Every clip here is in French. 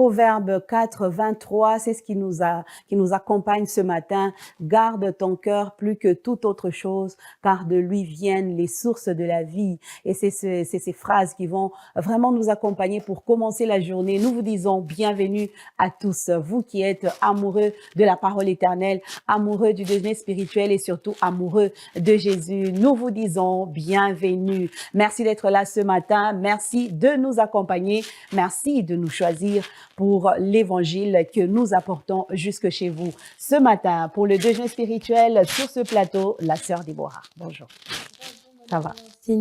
Proverbe 4, 23, c'est ce qui nous accompagne ce matin. Garde ton cœur plus que toute autre chose, car de lui viennent les sources de la vie. Et c'est ces phrases qui vont vraiment nous accompagner pour commencer la journée. Nous vous disons bienvenue à tous, vous qui êtes amoureux de la parole éternelle, amoureux du déjeuner spirituel et surtout amoureux de Jésus. Nous vous disons bienvenue. Merci d'être là ce matin. Merci de nous accompagner. Merci de nous choisir pour l'évangile que nous apportons jusque chez vous. Ce matin, pour le déjeuner spirituel, sur ce plateau, la sœur Déborah. Bonjour. Ça va?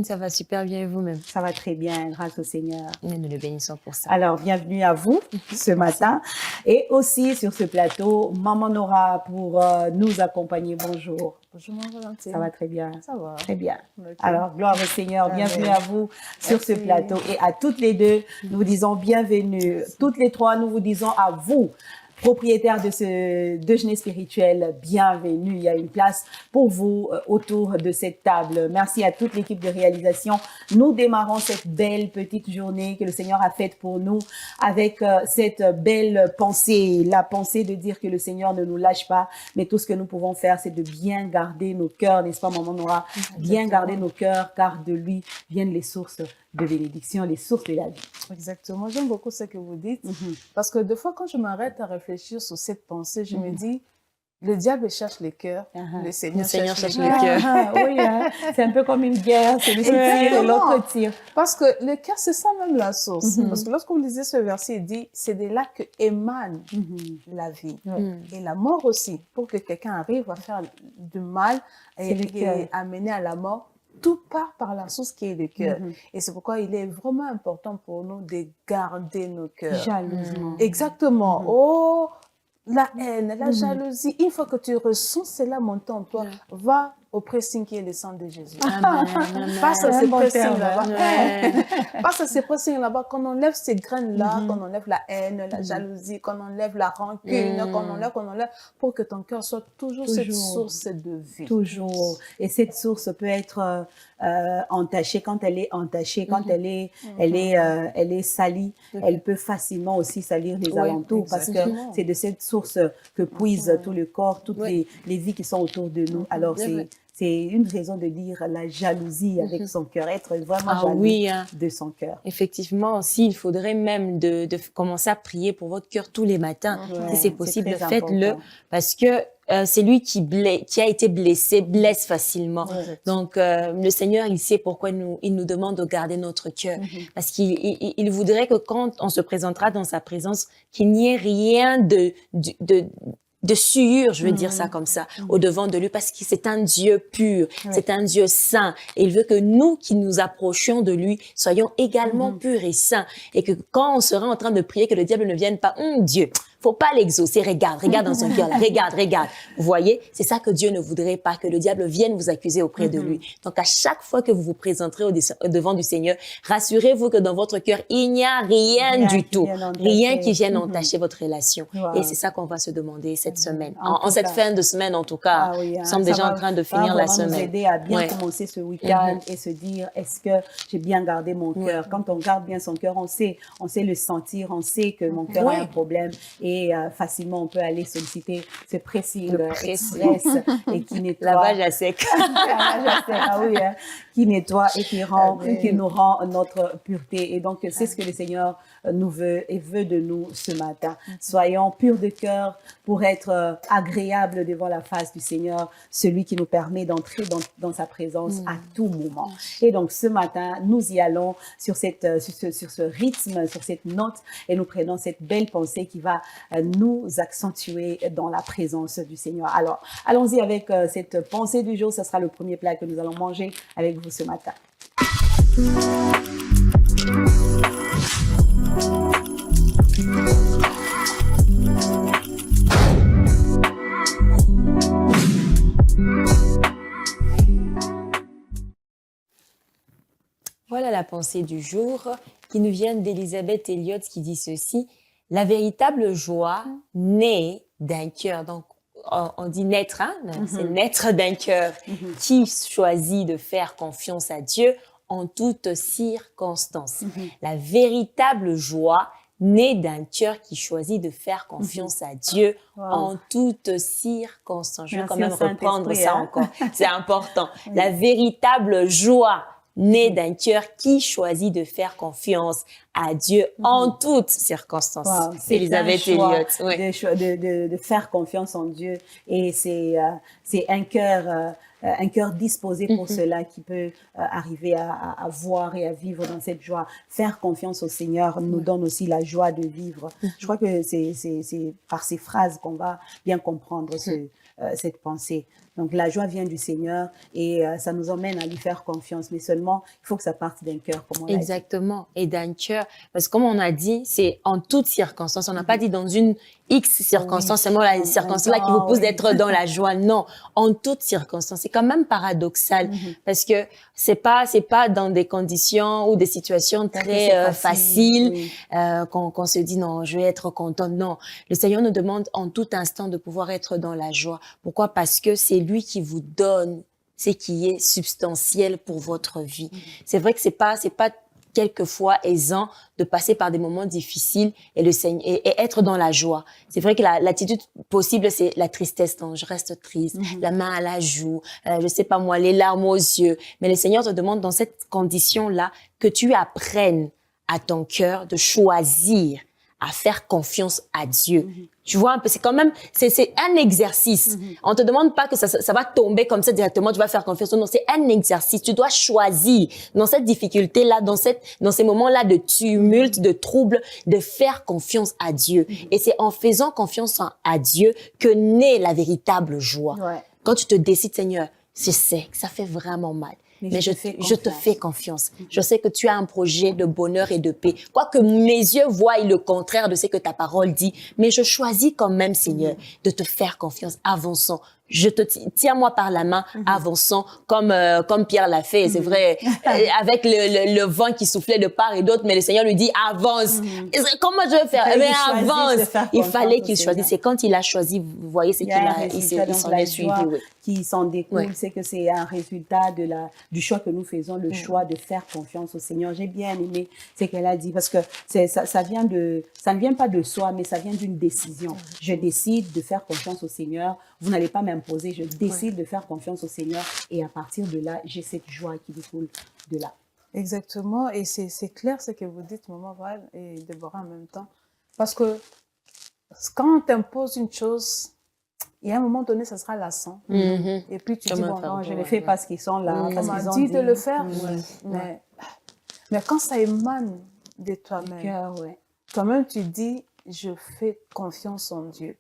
Ça va super bien et vous-même? Ça va très bien, grâce au Seigneur. Et nous le bénissons pour ça. Alors, bienvenue à vous ce matin. Et aussi sur ce plateau, Maman Nora pour nous accompagner. Bonjour. Bonjour, Maman Valentine. Ça va très bien. Ça va. Très bien. Okay. Alors, gloire au Seigneur. Amen. Bienvenue à vous sur ce plateau. Et à toutes les deux, nous vous disons bienvenue. Toutes les trois, nous vous disons à vous, propriétaire de ce déjeuner spirituel, bienvenue. Il y a une place pour vous autour de cette table. Merci à toute l'équipe de réalisation. Nous démarrons cette belle petite journée que le Seigneur a faite pour nous avec cette belle pensée, la pensée de dire que le Seigneur ne nous lâche pas, mais tout ce que nous pouvons faire, c'est de bien garder nos cœurs, n'est-ce pas, Maman Nora? Bien garder nos cœurs, car de lui viennent les sources de bénédiction, les sources de la vie. Exactement. J'aime beaucoup ce que vous dites, parce que des fois, quand je m'arrête à réfléchir sur cette pensée, je me dis, le diable cherche les cœurs, le Seigneur cherche les cœurs. Oui, hein? C'est un peu comme une guerre, c'est le tire et l'autre tire. Parce que le cœur, c'est ça même la source. Parce que lorsque vous lisez ce verset, il dit, c'est de là que émane la vie. Et la mort aussi. Pour que quelqu'un arrive à faire du mal et amener à la mort, tout part par la source qui est le cœur. Et c'est pourquoi il est vraiment important pour nous de garder nos cœurs. Jalousement. Exactement. Oh, la haine, la jalousie, une fois que tu ressens cela monter en toi, va au pressing qui est le sang de Jésus. Passe à ces pressings là-bas. Passe à ces pressings là-bas. Qu'on enlève ces graines-là, qu'on enlève la haine, la jalousie, qu'on enlève la rancune, qu'on enlève, pour que ton cœur soit toujours cette source de vie. Toujours. Et cette source peut être entachée. Quand elle est entachée, quand elle est salie, elle peut facilement aussi salir les alentours, parce que c'est de cette source que puise tout le corps, toutes les vies qui sont autour de nous. Alors c'est une raison de dire la jalousie avec son cœur, être vraiment jaloux de son cœur. Effectivement, aussi, il faudrait même de commencer à prier pour votre cœur tous les matins. Si c'est possible, faites-le, parce que c'est lui qui a été blessé, blesse facilement. Donc, le Seigneur, il sait pourquoi il nous demande de garder notre cœur. Parce qu'il voudrait que quand on se présentera dans sa présence, qu'il n'y ait rien de souillure, je veux dire ça comme ça, au devant de lui, parce que c'est un Dieu pur, c'est un Dieu saint. Et il veut que nous qui nous approchions de lui soyons également purs et saints. Et que quand on sera en train de prier, que le diable ne vienne pas, Dieu, faut pas l'exaucer, regarde dans son cœur, regarde. Vous voyez, c'est ça que Dieu ne voudrait pas, que le diable vienne vous accuser auprès de lui. Donc, à chaque fois que vous vous présenterez au devant du Seigneur, rassurez-vous que dans votre cœur, il n'y a rien du tout, rien qui vienne entacher votre relation. Et c'est ça qu'on va se demander cette semaine. En cette fin de semaine, en tout cas, nous sommes déjà en train de finir la semaine. Ça va nous aider à bien commencer ce week-end et se dire, est-ce que j'ai bien gardé mon cœur? Quand on garde bien son cœur, on sait le sentir, on sait que mon cœur a un problème. Et facilement, on peut aller solliciter ce pressing express et qui nettoie. Lavage à sec. Lavage à sec, qui nettoie et qui nous rend notre pureté. Et donc, c'est ce que le Seigneur nous veut et veut de nous ce matin. Soyons purs de cœur pour être agréables devant la face du Seigneur, celui qui nous permet d'entrer dans sa présence à tout moment. Et donc, ce matin, nous y allons sur ce rythme, sur cette note, et nous prenons cette belle pensée qui va nous accentuer dans la présence du Seigneur. Alors, allons-y avec cette pensée du jour. Ce sera le premier plat que nous allons manger avec vous ce matin. Voilà la pensée du jour qui nous vient d'Elisabeth Elliot qui dit ceci: la véritable joie naît d'un cœur. Donc, on dit naître, c'est naître d'un cœur qui choisit de faire confiance à Dieu en toutes circonstances. La véritable joie né d'un cœur qui choisit de faire confiance à Dieu en toutes circonstances. Je vais quand même reprendre ça encore. C'est important. La véritable joie née d'un cœur qui choisit de faire confiance à Dieu en toutes circonstances. C'est Elisabeth Elliot. De faire confiance en Dieu. Et c'est un cœur disposé pour cela qui peut arriver à voir et à vivre dans cette joie. Faire confiance au Seigneur nous donne aussi la joie de vivre. Je crois que c'est par ces phrases qu'on va bien comprendre cette pensée. Donc, la joie vient du Seigneur et ça nous emmène à lui faire confiance. Mais seulement, il faut que ça parte d'un cœur, comme on l'a dit. Exactement. Et d'un cœur. Parce que comme on a dit, c'est en toutes circonstances. On n'a pas dit dans une X circonstance, c'est la circonstance-là qui vous pousse d'être dans la joie. Non, en toutes circonstances. C'est quand même paradoxal parce que c'est pas dans des conditions ou des situations très faciles qu'on se dit non, je vais être content. Non, le Seigneur nous demande en tout instant de pouvoir être dans la joie. Pourquoi? Parce que c'est lui qui vous donne ce qui est substantiel pour votre vie. C'est vrai que c'est pas quelquefois aisant de passer par des moments difficiles et être dans la joie. C'est vrai que l'attitude possible, c'est la tristesse. Non, je reste triste, la main à la joue, je sais pas moi, les larmes aux yeux. Mais le Seigneur te demande dans cette condition-là que tu apprennes à ton cœur de choisir à faire confiance à Dieu. Tu vois un peu, c'est quand même, c'est un exercice. On te demande pas que ça va tomber comme ça directement, tu vas faire confiance. Non, c'est un exercice. Tu dois choisir dans cette difficulté-là, dans ces moments-là de tumulte, de trouble, de faire confiance à Dieu. Et c'est en faisant confiance à Dieu que naît la véritable joie. Quand tu te décides, Seigneur, je sais que ça fait vraiment mal. Mais je te fais confiance. Je sais que tu as un projet de bonheur et de paix. Quoique mes yeux voient le contraire de ce que ta parole dit, mais je choisis quand même, Seigneur, de te faire confiance. Avançons. Tiens-moi par la main, avançons comme Pierre l'a fait. C'est vrai, avec le vent qui soufflait de part et d'autre, mais le Seigneur lui dit avance. Comment je vais faire? Mais avance. Il fallait qu'il choisisse. C'est quand il a choisi, vous voyez, c'est qu'il s'en est suivi. Qui s'en découle, c'est que c'est un résultat du choix que nous faisons, le choix de faire confiance au Seigneur. J'ai bien aimé ce qu'elle a dit parce que ça ne vient pas de soi, mais ça vient d'une décision. Je décide de faire confiance au Seigneur. Vous n'allez pas m'imposer. Je décide de faire confiance au Seigneur et à partir de là, j'ai cette joie qui découle de là. Exactement. Et c'est clair ce que vous dites, Maman Val et Déborah en même temps. Parce que quand on t'impose une chose, et à un moment donné, ça sera lassant. Et puis tu dis, bon, non, je ne fais pas ce qu'ils sont là. On m'a dit de le faire. Mais quand ça émane de toi-même, toi-même tu dis, je fais confiance en Dieu.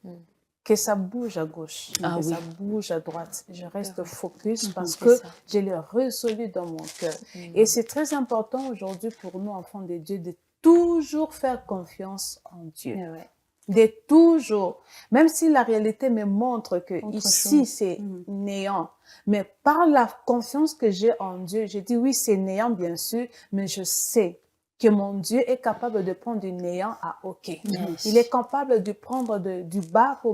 Que ça bouge à gauche, que ça bouge à droite. Je reste focus parce que je l'ai résolu dans mon cœur. Et c'est très important aujourd'hui pour nous, enfants de Dieu, de toujours faire confiance en Dieu. De toujours. Même si la réalité me montre que ici, c'est néant. Mais par la confiance que j'ai en Dieu, je dis oui, c'est néant, bien sûr, mais je sais que mon Dieu est capable de prendre du néant à OK. Il est capable de prendre du bas pour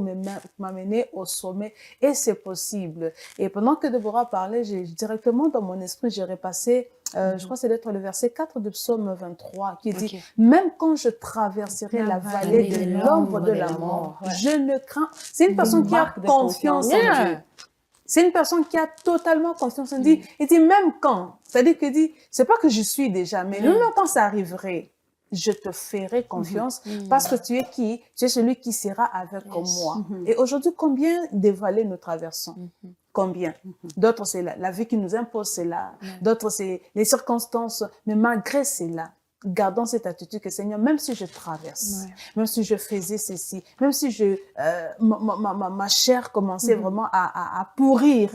m'amener au sommet. Et c'est possible. Et pendant que Déborah parlait, directement dans mon esprit, j'ai repassé, je crois que c'est d'être le verset 4 du psaume 23, qui dit, même quand je traverserai la vallée de l'ombre de la mort, je ne crains. C'est une personne qui a confiance en Dieu. C'est une personne qui a totalement confiance en Dieu. Il dit, même quand, c'est-à-dire que dit, c'est pas que je suis déjà, mais même quand ça arriverait, je te ferai confiance parce que tu es qui? Tu es celui qui sera avec moi. Et aujourd'hui, combien de vallées nous traversons? Combien? D'autres, c'est la vie qui nous impose, c'est là. D'autres, c'est les circonstances. Mais malgré cela, gardons cette attitude que Seigneur, même si je traverse, même si je faisais ceci, même si ma chair commençait vraiment à pourrir,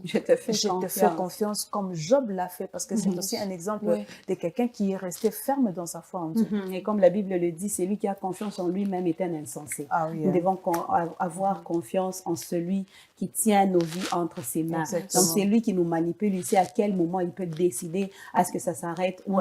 je te fais confiance comme Job l'a fait, parce que c'est aussi un exemple de quelqu'un qui est resté ferme dans sa foi en Dieu. Et comme la Bible le dit, celui qui a confiance en lui-même est un insensé. Nous devons avoir confiance en celui qui tient nos vies entre ses mains. Donc c'est lui qui nous manipule, il sait à quel moment il peut décider à ce que ça s'arrête ou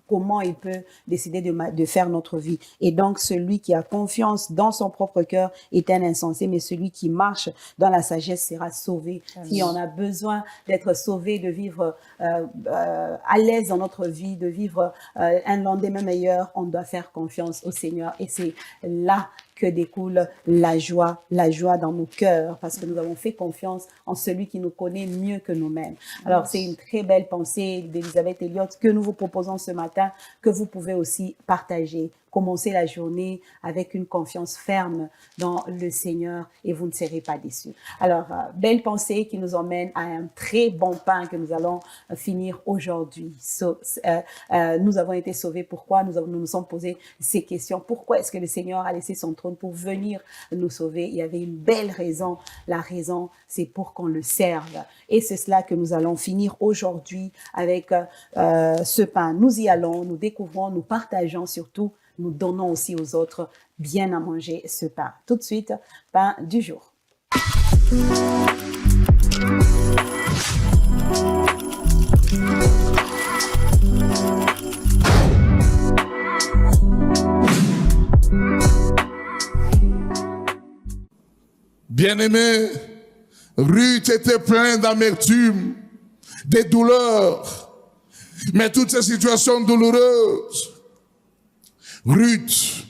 comment il peut décider de faire notre vie. Et donc celui qui a confiance dans son propre cœur est un insensé, mais celui qui marche dans la sagesse sera sauvé. Si on a besoin d'être sauvé, de vivre à l'aise dans notre vie, de vivre un lendemain meilleur, on doit faire confiance au Seigneur. Et c'est là que découle la joie dans nos cœurs, parce que nous avons fait confiance en celui qui nous connaît mieux que nous-mêmes. Alors, c'est une très belle pensée d'Elisabeth Elliot que nous vous proposons ce matin, que vous pouvez aussi partager. Commencez la journée avec une confiance ferme dans le Seigneur et vous ne serez pas déçus. Alors, belle pensée qui nous emmène à un très bon pain que nous allons finir aujourd'hui. Nous avons été sauvés. Pourquoi? Nous nous sommes posé ces questions. Pourquoi est-ce que le Seigneur a laissé son trône pour venir nous sauver? Il y avait une belle raison. La raison, c'est pour qu'on le serve. Et c'est cela que nous allons finir aujourd'hui avec ce pain. Nous y allons, nous découvrons, nous partageons surtout, nous donnons aussi aux autres bien à manger ce pain. Tout de suite, pain du jour. Bien-aimé, Ruth était pleine d'amertume, de douleurs, mais toutes ces situations douloureuses, Ruth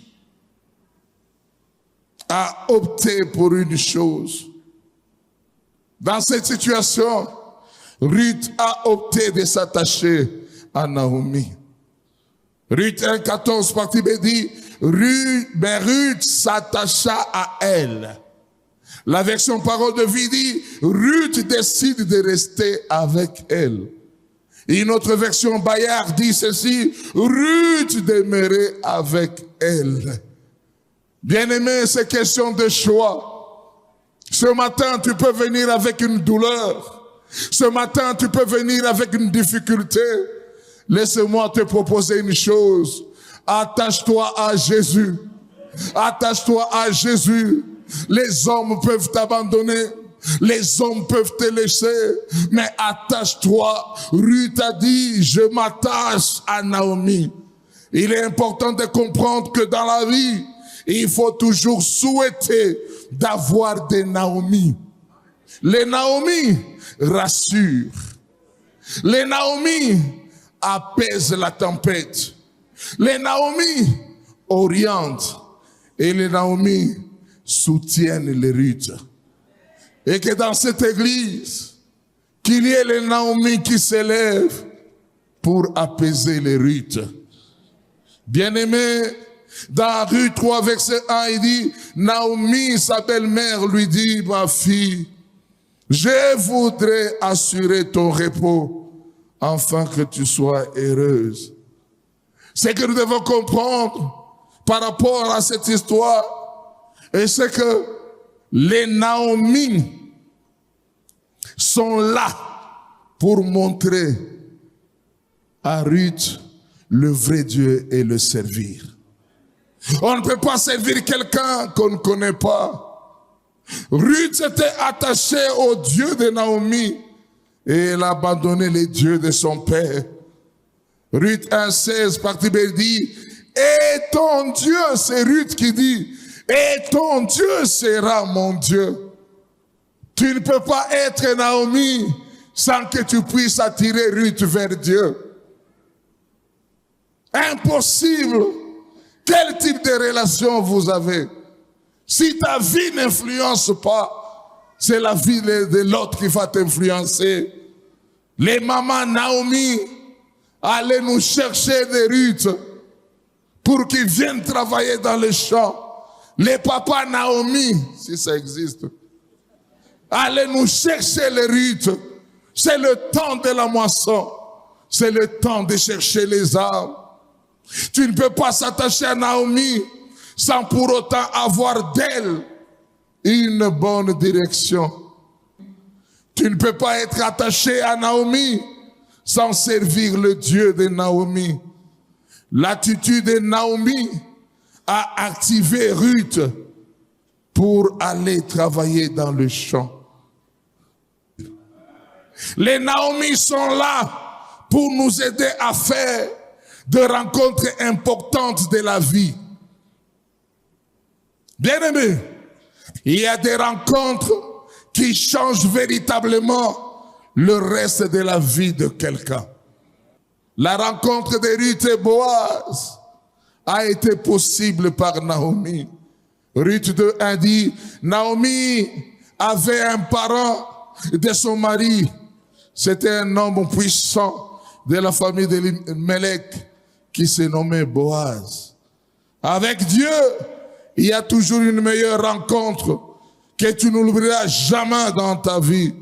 a opté pour une chose. Dans cette situation, Ruth a opté de s'attacher à Naomi. Ruth 1,14 partie B dit, Ruth s'attacha à elle. La version parole de vie dit, Ruth décide de rester avec elle. Et une autre version Bayard dit ceci, Ruth demeurait avec elle. Bien-aimé, c'est question de choix. Ce matin, tu peux venir avec une douleur. Ce matin, tu peux venir avec une difficulté. Laisse-moi te proposer une chose. Attache-toi à Jésus. Attache-toi à Jésus. Les hommes peuvent t'abandonner. Les hommes peuvent te laisser, mais attache-toi. Ruth a dit, je m'attache à Naomi. Il est important de comprendre que dans la vie, il faut toujours souhaiter d'avoir des Naomi. Les Naomi rassurent. Les Naomi apaisent la tempête. Les Naomi orientent. Et les Naomi soutiennent les Ruth. Et que dans cette église, qu'il y ait les Naomi qui s'élèvent pour apaiser les Ruth. Bien-aimé, dans Ruth 3, verset 1, il dit, Naomi, sa belle-mère, lui dit, ma fille, je voudrais assurer ton repos, afin que tu sois heureuse. C'est que nous devons comprendre par rapport à cette histoire, et c'est que les Naomi sont là pour montrer à Ruth le vrai Dieu et le servir. On ne peut pas servir quelqu'un qu'on ne connaît pas. Ruth était attachée au Dieu de Naomi et elle a abandonné les dieux de son père. Ruth 1,16 partie B dit, et ton Dieu, c'est Ruth qui dit, et ton Dieu sera mon Dieu. Tu ne peux pas être Naomi sans que tu puisses attirer Ruth vers Dieu. Impossible. Quel type de relation vous avez? Si ta vie n'influence pas, c'est la vie de l'autre qui va t'influencer. Les mamans Naomi allaient nous chercher des Ruth pour qu'ils viennent travailler dans les champs. Les papas Naomi, si ça existe, allaient nous chercher les Ruth. C'est le temps de la moisson. C'est le temps de chercher les âmes. Tu ne peux pas s'attacher à Naomi sans pour autant avoir d'elle une bonne direction. Tu ne peux pas être attaché à Naomi sans servir le Dieu de Naomi. L'attitude de Naomi a activé Ruth pour aller travailler dans le champ. Les Naomi sont là pour nous aider à faire de rencontres importantes de la vie. Bien-aimés, il y a des rencontres qui changent véritablement le reste de la vie de quelqu'un. La rencontre de Ruth et Boaz a été possible par Naomi. Ruth 2:1 dit, Naomi avait un parent de son mari. C'était un homme puissant de la famille de Mélec qui se nommait Boaz. Avec Dieu, il y a toujours une meilleure rencontre que tu n'oublieras jamais dans ta vie.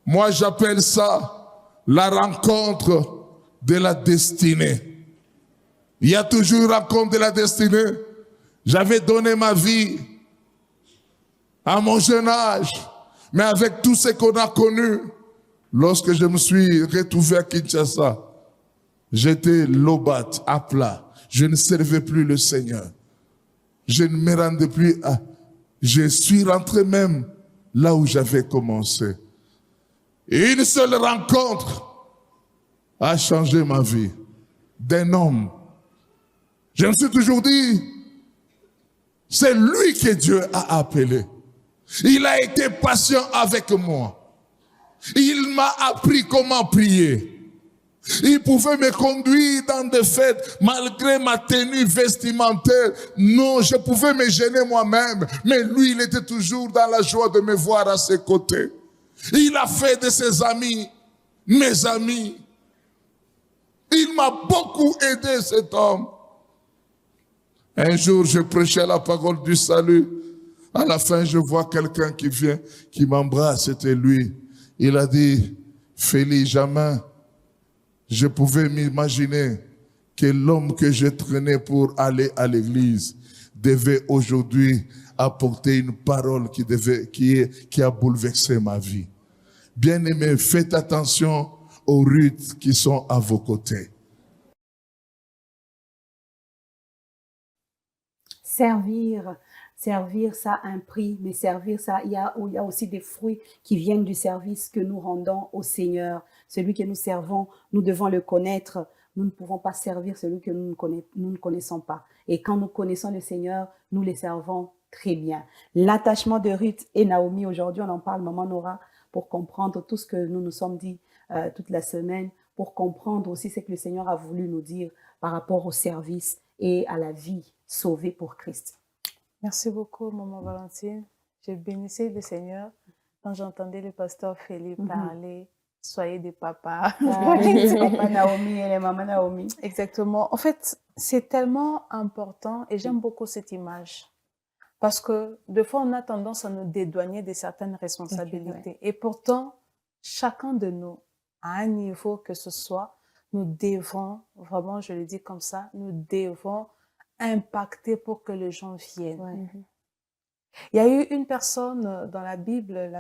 Moi, j'appelle ça la rencontre de la destinée. Il y a toujours une rencontre de la destinée. J'avais donné ma vie à mon jeune âge, mais avec tout ce qu'on a connu, lorsque je me suis retrouvé à Kinshasa, j'étais lobat, à plat. Je ne servais plus le Seigneur. Je ne me rendais plus à... Je suis rentré même là où j'avais commencé. Et une seule rencontre a changé ma vie. D'un homme. Je me suis toujours dit, c'est lui que Dieu a appelé. Il a été patient avec moi. Il m'a appris comment prier. Il pouvait me conduire dans des fêtes malgré ma tenue vestimentaire. Non, je pouvais me gêner moi-même. Mais lui, il était toujours dans la joie de me voir à ses côtés. Il a fait de ses amis mes amis. Il m'a beaucoup aidé, cet homme. Un jour, je prêchais la parole du salut. À la fin, je vois quelqu'un qui vient, qui m'embrasse. C'était lui. Il a dit, Félix, jamais je pouvais m'imaginer que l'homme que je traînais pour aller à l'église devait aujourd'hui apporter une parole qui a bouleversé ma vie. Bien-aimés, faites attention aux Ruth qui sont à vos côtés. Servir, ça a un prix, mais servir, ça, il y a aussi des fruits qui viennent du service que nous rendons au Seigneur. Celui que nous servons, nous devons le connaître. Nous ne pouvons pas servir celui que nous ne connaissons pas. Et quand nous connaissons le Seigneur, nous les servons très bien. L'attachement de Ruth et Naomi, aujourd'hui, on en parle, Maman Nora, pour comprendre tout ce que nous nous sommes dit toute la semaine, pour comprendre aussi ce que le Seigneur a voulu nous dire par rapport au service et à la vie sauvée pour Christ. Merci beaucoup, Maman Valentine. Je bénissais le Seigneur quand j'entendais le pasteur Philippe parler. Soyez des papas. Les papas Naomi et les mamans Naomi. Exactement. En fait, c'est tellement important et j'aime beaucoup cette image. Parce que des fois, on a tendance à nous dédouaner de certaines responsabilités. Okay, et pourtant, chacun de nous, à un niveau que ce soit, nous devons, vraiment, je le dis comme ça, nous devons impacter pour que les gens viennent. Ouais. Il y a eu une personne dans la Bible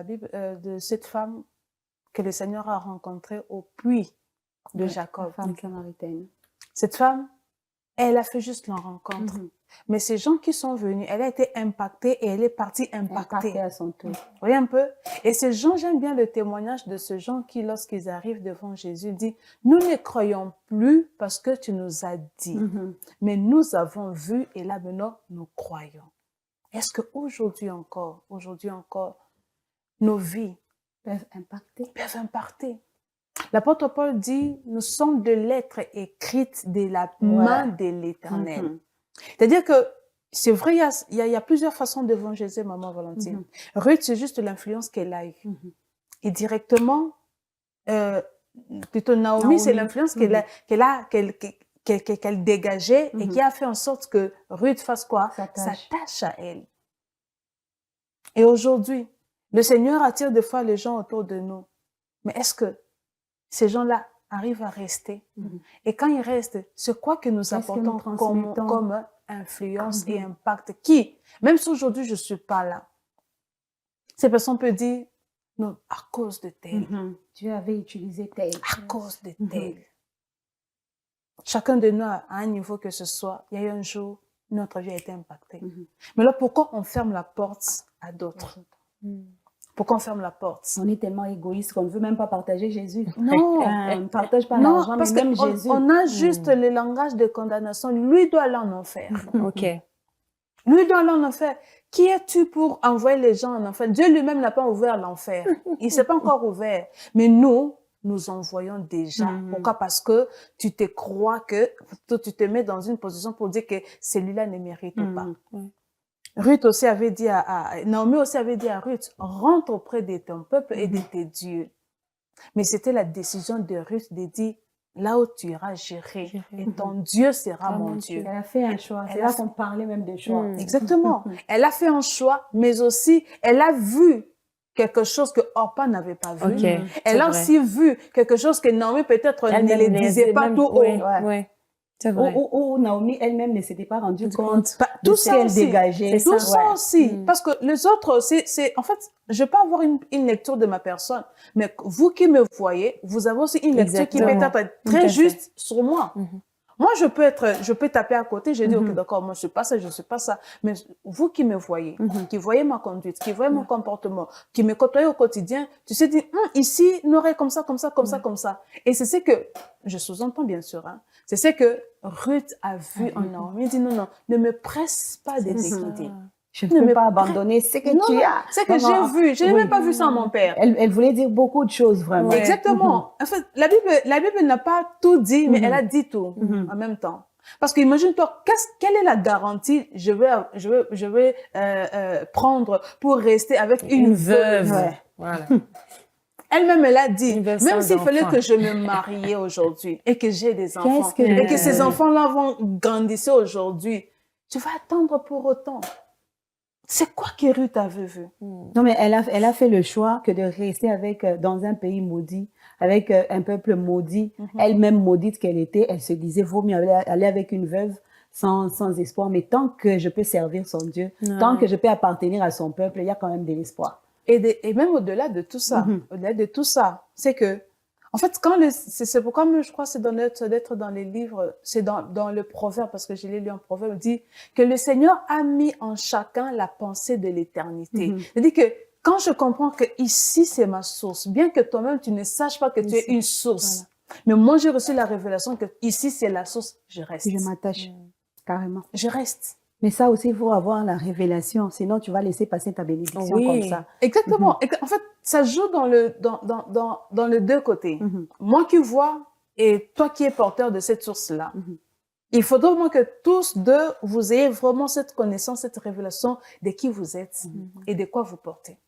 de cette femme que le Seigneur a rencontrée au puits de Jacob. La femme samaritaine. Cette femme, elle a fait juste la rencontre. Mais ces gens qui sont venus, elle a été impactée et elle est partie impactée. À son tour. Vous voyez un peu? Et ces gens, j'aime bien le témoignage de ces gens qui, lorsqu'ils arrivent devant Jésus, disent, nous ne croyons plus parce que tu nous as dit, mais nous avons vu et là maintenant, nous croyons. Est-ce qu'aujourd'hui encore, nos vies peuvent impacter? L'apôtre Paul dit, nous sommes de lettres écrites de la main de l'Éternel. C'est-à-dire que, c'est vrai, il y a plusieurs façons d'évangéliser Maman Valentine. Ruth, c'est juste l'influence qu'elle a eue. Et directement, plutôt Naomi, c'est l'influence qu'elle dégageait et qui a fait en sorte que Ruth fasse quoi? S'attache à elle. Et aujourd'hui, le Seigneur attire des fois les gens autour de nous. Mais est-ce que ces gens-là arrivent à rester? Et quand ils restent, c'est quoi que nous apportons comme influence et impact? Qui, même si aujourd'hui je ne suis pas là, ces personnes peuvent dire, non, à cause de tel. Dieu avait utilisé tel. À cause de tel. Chacun de nous, à un niveau que ce soit, il y a eu un jour, notre vie a été impactée. Mais là, pourquoi on ferme la porte à d'autres? Pourquoi on ferme la porte? On est tellement égoïste qu'on ne veut même pas partager Jésus. Non, on ne partage pas l'argent, mais même Jésus. On a juste le langage de condamnation. Lui doit aller en enfer. Ok. Lui doit aller en enfer. Qui es-tu pour envoyer les gens en enfer? Dieu lui-même n'a pas ouvert l'enfer. Il s'est pas encore ouvert. Mais nous envoyons déjà. Pourquoi? Parce que tu te crois que, tu te mets dans une position pour dire que celui-là ne mérite pas. Ruth aussi avait dit Naomi aussi avait dit à Ruth, rentre auprès de ton peuple et de tes dieux. Mais c'était la décision de Ruth de dire, là où tu iras, j'irai. Et ton Dieu sera mon Dieu. Elle a fait un choix. C'est là qu'on parlait même de choix. Exactement. Elle a fait un choix, mais aussi, elle a vu quelque chose que Orpa n'avait pas vu. Okay, elle a aussi vu quelque chose que Naomi peut-être ne le disait pas tout haut. Ouais. C'est vrai. Ou Naomi elle-même ne s'était pas rendue compte de tout ce ça qu'elle aussi. dégageait. Tout ça aussi. Parce que les autres, en fait, je peux avoir une lecture de ma personne, mais vous qui me voyez, vous avez aussi une lecture qui peut être très juste sur moi. Moi, je peux taper à côté, je dis, OK, d'accord, moi, je suis pas ça, je suis pas ça. Mais vous qui me voyez, qui voyez ma conduite, qui voyez mon comportement, qui me côtoyez au quotidien, tu sais dire, ici, il aurait comme ça, comme ça, comme ça, comme ça. Et c'est ce que, je sous-entends bien sûr, hein, c'est ce que Ruth a vu en Naomi. Il dit, non, ne me presse pas de te quitter. Je ne peux pas abandonner ce que tu as. C'est que j'ai vu. Je n'ai même pas vu ça en mon père. Elle voulait dire beaucoup de choses, vraiment. Ouais. Exactement. En fait, la Bible n'a pas tout dit, mais elle a dit tout en même temps. Parce que imagine-toi, quelle est la garantie je vais prendre pour rester avec une veuve. Ouais. Voilà. Elle-même, elle a dit, même s'il fallait que je me marie aujourd'hui et que j'ai des enfants, et que ces enfants-là vont grandir aujourd'hui, tu vas attendre pour autant. C'est quoi que Ruth avait vu? Non, mais elle a fait le choix que de rester dans un pays maudit, avec un peuple maudit, elle-même maudite qu'elle était. Elle se disait, vaut mieux aller avec une veuve sans espoir. Mais tant que je peux servir son Dieu, tant que je peux appartenir à son peuple, il y a quand même de l'espoir. Et même au-delà de tout ça, c'est que, en fait, c'est pourquoi moi, je crois que c'est d'être dans les livres, c'est dans le proverbe, parce que je l'ai lu en proverbe, il dit que le Seigneur a mis en chacun la pensée de l'éternité. C'est-à-dire que quand je comprends que ici c'est ma source, bien que toi-même tu ne saches pas que tu es une source, mais moi j'ai reçu la révélation que ici c'est la source, je reste. Je m'attache, carrément. Je reste. Mais ça aussi, il faut avoir la révélation, sinon tu vas laisser passer ta bénédiction comme ça. Exactement. En fait, ça joue dans le deux côtés. Moi qui vois et toi qui es porteur de cette source-là. Il faudrait vraiment que tous deux, vous ayez vraiment cette connaissance, cette révélation de qui vous êtes et de quoi vous portez.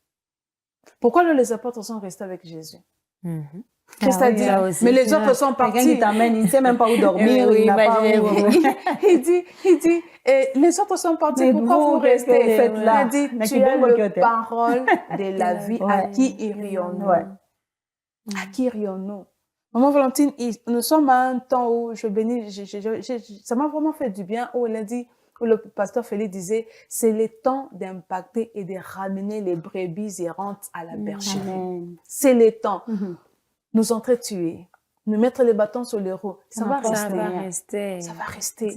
Pourquoi les apôtres sont restés avec Jésus? Christ a dit, mais les autres sont partis. Quelqu'un qui t'amène, il ne sait même pas où dormir, il n'a pas où... Il dit, les autres sont partis, mais pourquoi vous restez? Il a dit, tu es le parole de la vie, à qui irions-nous? À qui irions-nous? Maman Valentine, nous sommes à un temps où je bénis, ça m'a vraiment fait du bien, où elle a dit, où le pasteur Félix disait, c'est le temps d'impacter et de ramener les brebis errantes à la bergerie. C'est le temps. Nous entretuer, nous mettre les bâtons sur les roues, ça va rester. Ça va rester.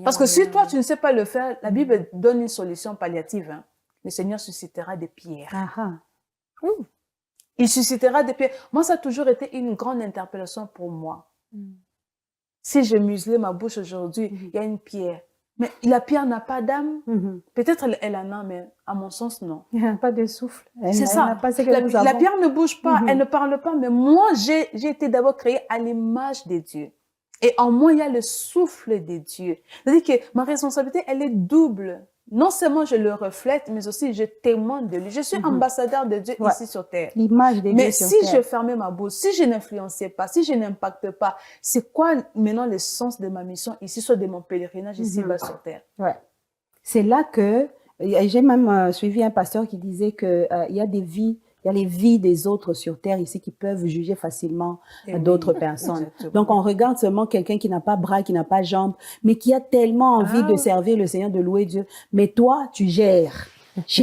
Parce que si toi, tu ne sais pas le faire, la Bible donne une solution palliative. Hein. Le Seigneur suscitera des pierres. Il suscitera des pierres. Moi, ça a toujours été une grande interpellation pour moi. Si je muselais ma bouche aujourd'hui, il y a une pierre. Mais la pierre n'a pas d'âme. Peut-être elle en a, mais à mon sens, non. Il n'y a pas de souffle. C'est ça. La pierre ne bouge pas, elle ne parle pas, mais moi, j'ai été d'abord créée à l'image de Dieu. Et en moi, il y a le souffle de Dieu. C'est-à-dire que ma responsabilité, elle est double. Non seulement je le reflète, mais aussi je témoigne de lui. Je suis ambassadeur de Dieu ici sur terre. L'image de Dieu mais sur si terre. je fermais ma bouche, si je n'influençais pas, si je n'impacte pas, c'est quoi maintenant le sens de ma mission ici, soit de mon pèlerinage ici-bas sur terre? C'est là que, j'ai même suivi un pasteur qui disait que il y a des vies, il y a les vies des autres sur terre ici qui peuvent juger facilement d'autres personnes. Exactement. Donc, on regarde seulement quelqu'un qui n'a pas bras, qui n'a pas jambes, mais qui a tellement envie de servir le Seigneur, de louer Dieu. Mais toi, tu gères. Je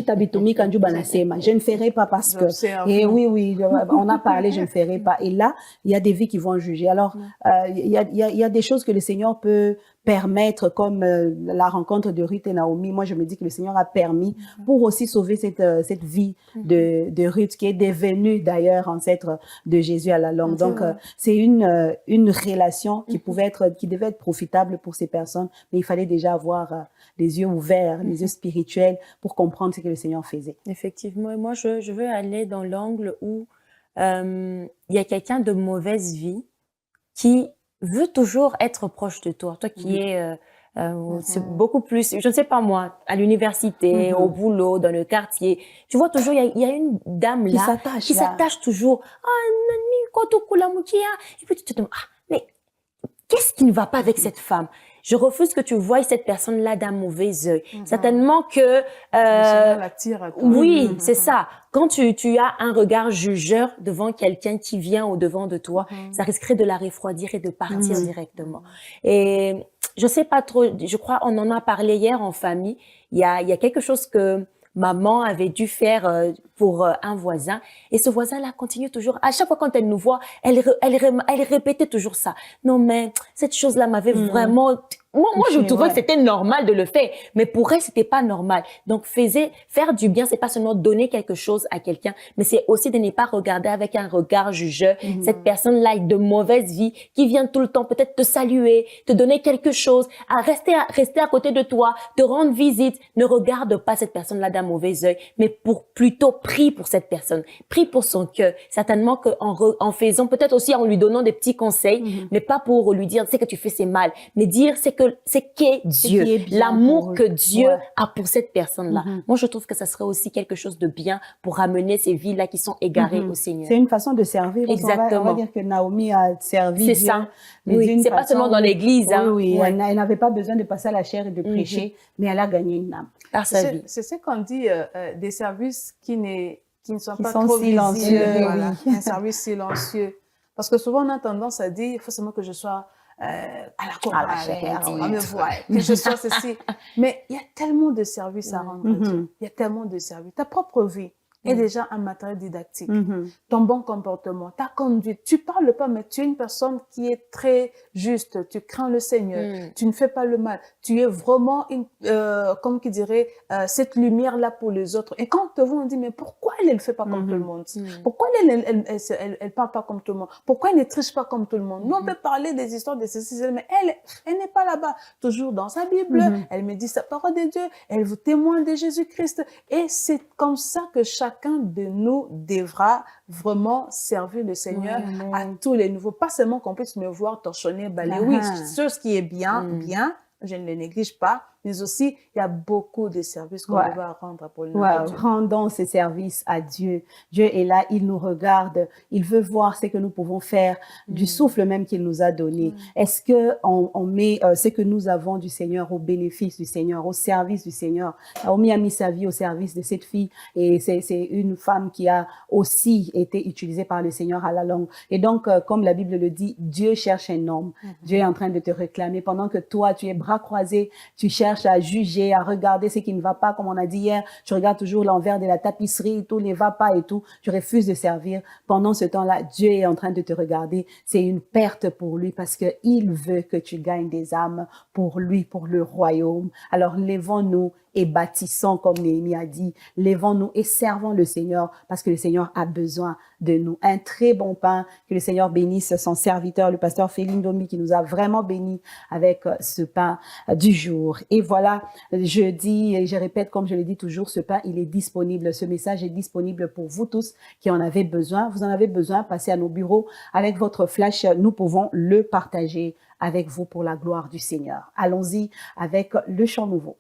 ne ferai pas parce que... Et oui, on a parlé, je ne ferai pas. Et là, il y a des vies qui vont juger. Alors, il y a des choses que le Seigneur peut permettre, comme la rencontre de Ruth et Naomi, moi je me dis que le Seigneur a permis pour aussi sauver cette vie de Ruth, qui est devenue d'ailleurs ancêtre de Jésus à la longue. Donc c'est une relation qui devait être profitable pour ces personnes, mais il fallait déjà avoir les yeux ouverts, les yeux spirituels pour comprendre ce que le Seigneur faisait. Effectivement, et moi je veux aller dans l'angle où il y a quelqu'un de mauvaise vie qui veut toujours être proche de toi. Toi qui es c'est beaucoup plus, je ne sais pas moi, à l'université, au boulot, dans le quartier. Tu vois toujours, il y a une dame là qui s'attache toujours. Et puis tu te demandes, mais qu'est-ce qui ne va pas avec cette femme? Je refuse que tu voies cette personne-là d'un mauvais œil. Certainement que... oui, c'est ça. Quand tu as un regard jugeur devant quelqu'un qui vient au-devant de toi, ça risquerait de la refroidir et de partir directement. Et je sais pas trop, je crois on en a parlé hier en famille. Il y a quelque chose que maman avait dû faire pour un voisin, et ce voisin-là continue toujours. À chaque fois quand elle nous voit, elle répétait toujours ça. Non mais cette chose-là m'avait vraiment. Moi je trouvais que c'était normal de le faire, mais pour elle c'était pas normal. Donc faire du bien, c'est pas seulement donner quelque chose à quelqu'un, mais c'est aussi de ne pas regarder avec un regard jugeur cette personne-là de mauvaise vie qui vient tout le temps peut-être te saluer, te donner quelque chose, rester à côté de toi, te rendre visite. Ne regarde pas cette personne-là d'un mauvais œil, mais plutôt prie pour cette personne, prie pour son cœur. Certainement qu'en faisant, peut-être aussi en lui donnant des petits conseils, mais pas pour lui dire c'est que tu fais c'est mal, mais dire c'est qu'est Dieu, l'amour que Dieu a pour cette personne-là. Moi, je trouve que ça serait aussi quelque chose de bien pour ramener ces vies-là qui sont égarées au Seigneur. C'est une façon de servir. Exactement. On va dire que Naomi a servi Dieu. C'est ça. Oui, c'est pas seulement dans l'église. Oui, elle n'avait pas besoin de passer à la chair et de prêcher, mais elle a gagné une âme. Par sa vie. C'est ce qu'on dit, des services qui ne sont pas sont trop silencieux. visibles. Voilà. Un service silencieux. Parce que souvent, on a tendance à dire, il faut seulement que je sois à la chorale, on va me voir, que je sois ceci. Mais il y a tellement de services à rendre à Dieu. Il y a tellement de services. Ta propre vie est déjà un matériel didactique. Ton bon comportement, ta conduite. Tu parles pas, mais tu es une personne qui est très juste. Tu crains le Seigneur. Tu ne fais pas le mal. Tu es vraiment comme qui dirait, cette lumière-là pour les autres. Et quand on te voit, on dit, mais pourquoi elle ne fait pas comme tout le monde? Pourquoi elle parle pas comme tout le monde? Pourquoi elle ne triche pas comme tout le monde? Nous, on peut parler des histoires de ceci, mais elle n'est pas là-bas. Toujours dans sa Bible, elle me dit sa parole de Dieu, elle vous témoigne de Jésus-Christ. Et c'est comme ça que chacun de nous devra vraiment servir le Seigneur à tous les niveaux. Pas seulement qu'on puisse me voir torchonner, balayer. Oui, ce qui est bien, je ne le néglige pas, mais aussi, il y a beaucoup de services qu'on doit rendre pour le nom de Dieu. Rendons ces services à Dieu. Dieu est là, il nous regarde, il veut voir ce que nous pouvons faire du souffle même qu'il nous a donné. Est-ce que on met ce que nous avons du Seigneur au bénéfice du Seigneur, au service du Seigneur? Naomi a mis sa vie au service de cette fille, et c'est une femme qui a aussi été utilisée par le Seigneur à la longue. Et donc, comme la Bible le dit, Dieu cherche un homme. Dieu est en train de te réclamer pendant que toi, tu es bras croisés, tu cherches à juger, à regarder ce qui ne va pas, comme on a dit hier, tu regardes toujours l'envers de la tapisserie, tout ne va pas et tout, tu refuses de servir. Pendant ce temps-là, Dieu est en train de te regarder. C'est une perte pour lui parce que il veut que tu gagnes des âmes pour lui, pour le royaume. Alors, lèvons-nous et bâtissons, comme Néhémie a dit, lèvons-nous et servons le Seigneur parce que le Seigneur a besoin de nous. Un très bon pain, que le Seigneur bénisse son serviteur, le pasteur Félix Domi, qui nous a vraiment bénis avec ce pain du jour. Et voilà, je dis et je répète, comme je le dis toujours, ce pain, il est disponible. Ce message est disponible pour vous tous qui en avez besoin. Vous en avez besoin, passez à nos bureaux avec votre flash. Nous pouvons le partager avec vous pour la gloire du Seigneur. Allons-y avec le chant nouveau.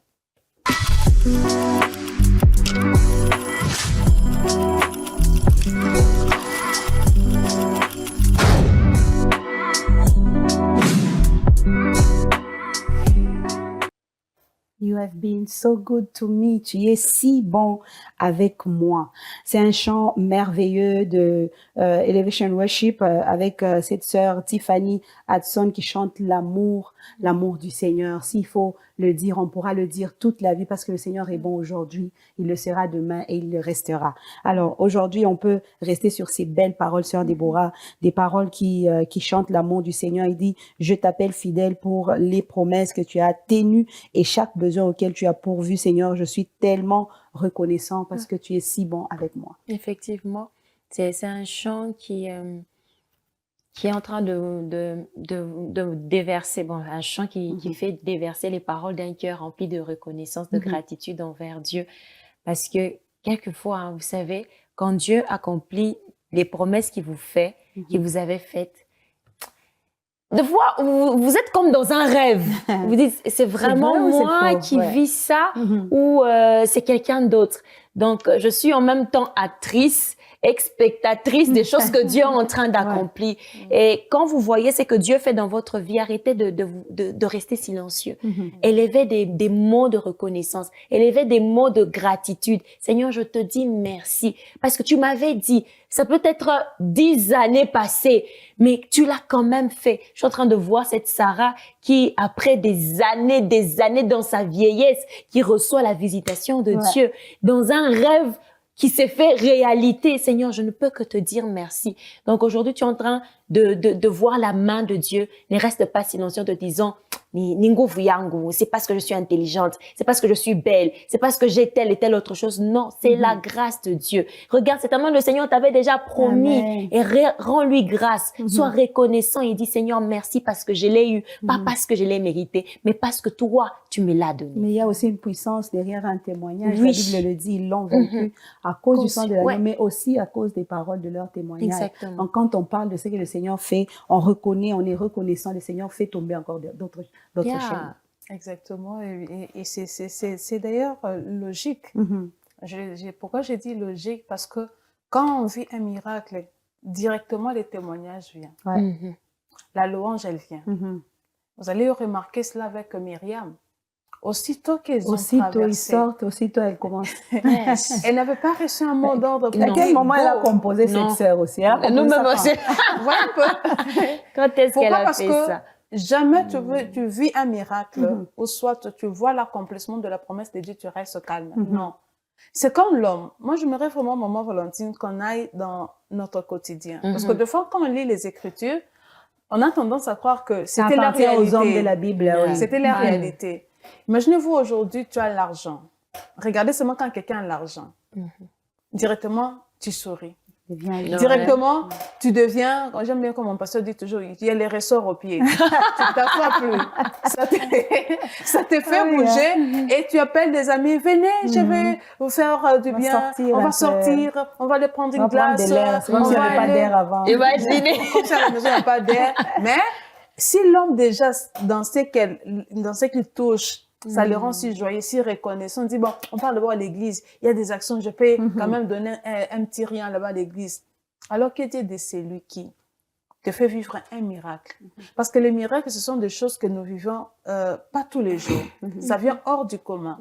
You are have been so good to me. Tu es si bon avec moi. C'est un chant merveilleux de Elevation Worship avec cette sœur Tiffany Hudson qui chante l'amour du Seigneur. S'il faut le dire, on pourra le dire toute la vie parce que le Seigneur est bon aujourd'hui, il le sera demain et il le restera. Alors aujourd'hui, on peut rester sur ces belles paroles, sœur Déborah, des paroles qui chantent l'amour du Seigneur. Il dit, je t'appelle fidèle pour les promesses que tu as tenues et chaque besoin auquel tu as pourvu, Seigneur. Je suis tellement reconnaissant parce que tu es si bon avec moi. Effectivement, c'est un chant qui est en train de déverser, bon, un chant qui fait déverser les paroles d'un cœur rempli de reconnaissance, de gratitude envers Dieu. Parce que quelquefois, hein, vous savez, quand Dieu accomplit les promesses qu'il vous fait, qu'il vous avait faites, des fois, vous êtes comme dans un rêve. Vous dites, c'est vraiment moi qui vis ça ou c'est quelqu'un d'autre. Donc, je suis en même temps actrice, spectatrice des choses que Dieu est en train d'accomplir. Et quand vous voyez ce que Dieu fait dans votre vie, arrêtez de rester silencieux. Élevez des mots de reconnaissance. Élevez des mots de gratitude. Seigneur, je te dis merci. Parce que tu m'avais dit, ça peut être 10 années passées, mais tu l'as quand même fait. Je suis en train de voir cette Sarah qui, après des années dans sa vieillesse, qui reçoit la visitation de Dieu dans un rêve qui s'est fait réalité. Seigneur, je ne peux que te dire merci. Donc aujourd'hui, tu es en train de voir la main de Dieu. Ne reste pas silencieux en te disant, c'est parce que je suis intelligente, c'est parce que je suis belle, c'est parce que j'ai telle et telle autre chose. Non, c'est la grâce de Dieu. Regarde, c'est tellement le Seigneur t'avait déjà promis. Amen. Et rends-lui grâce. Sois reconnaissant et dis, Seigneur, merci parce que je l'ai eu, pas parce que je l'ai mérité, mais parce que toi, tu me l'as donné. Mais il y a aussi une puissance derrière un témoignage. La Bible le dit, ils l'ont vaincu à cause du sang de l'agneau, mais aussi à cause des paroles de leur témoignage. Exactement. Donc, quand on parle de ce que le Seigneur fait, on reconnaît, on est reconnaissant, le Seigneur fait tomber encore d'autres chaînes. Exactement. Et c'est d'ailleurs logique. Pourquoi j'ai dit logique? Parce que quand on vit un miracle, directement les témoignages viennent. La louange, elle vient. Vous allez remarquer cela avec Myriam. Aussitôt qu'ils ont traversé, ils sortent, aussitôt elles commencent. Elle n'avait pas reçu un mot d'ordre. À quel moment elle a composé cette sœur aussi? Nous-mêmes aussi. Voilà un peu. Quand est-ce qu'elle a fait ça? Jamais tu vis un miracle ou soit tu vois l'accomplissement de la promesse de Dieu, tu restes calme. Non. C'est comme l'homme. Moi, j'aimerais vraiment, Maman Valentine, qu'on aille dans notre quotidien. Parce que des fois, quand on lit les Écritures, on a tendance à croire que c'était la réalité. Aux hommes de la Bible, oui. C'était la réalité. Imaginez-vous aujourd'hui, tu as l'argent. Regardez seulement quand quelqu'un a l'argent. Directement, tu souris. Directement, tu deviens, j'aime bien comme mon pasteur dit toujours, il y a les ressorts aux pieds. Tu t'assois plus. Ça te fait bouger et tu appelles des amis, venez, je vais vous faire du bien. On va sortir, on va aller prendre une glace. Comme s'il n'y avait pas d'air avant. Il va dîner. Comme si à la maison, il n'y a pas d'air. Mais si l'homme déjà, dans ce qu'il touche, ça le rend si joyeux, si reconnaissant. On dit, bon, on parle d'abord à l'église. Il y a des actions, je peux quand même donner un petit rien là-bas à l'église. Alors que Dieu est celui qui te fait vivre un miracle. Parce que les miracles, ce sont des choses que nous vivons pas tous les jours. Ça vient hors du commun.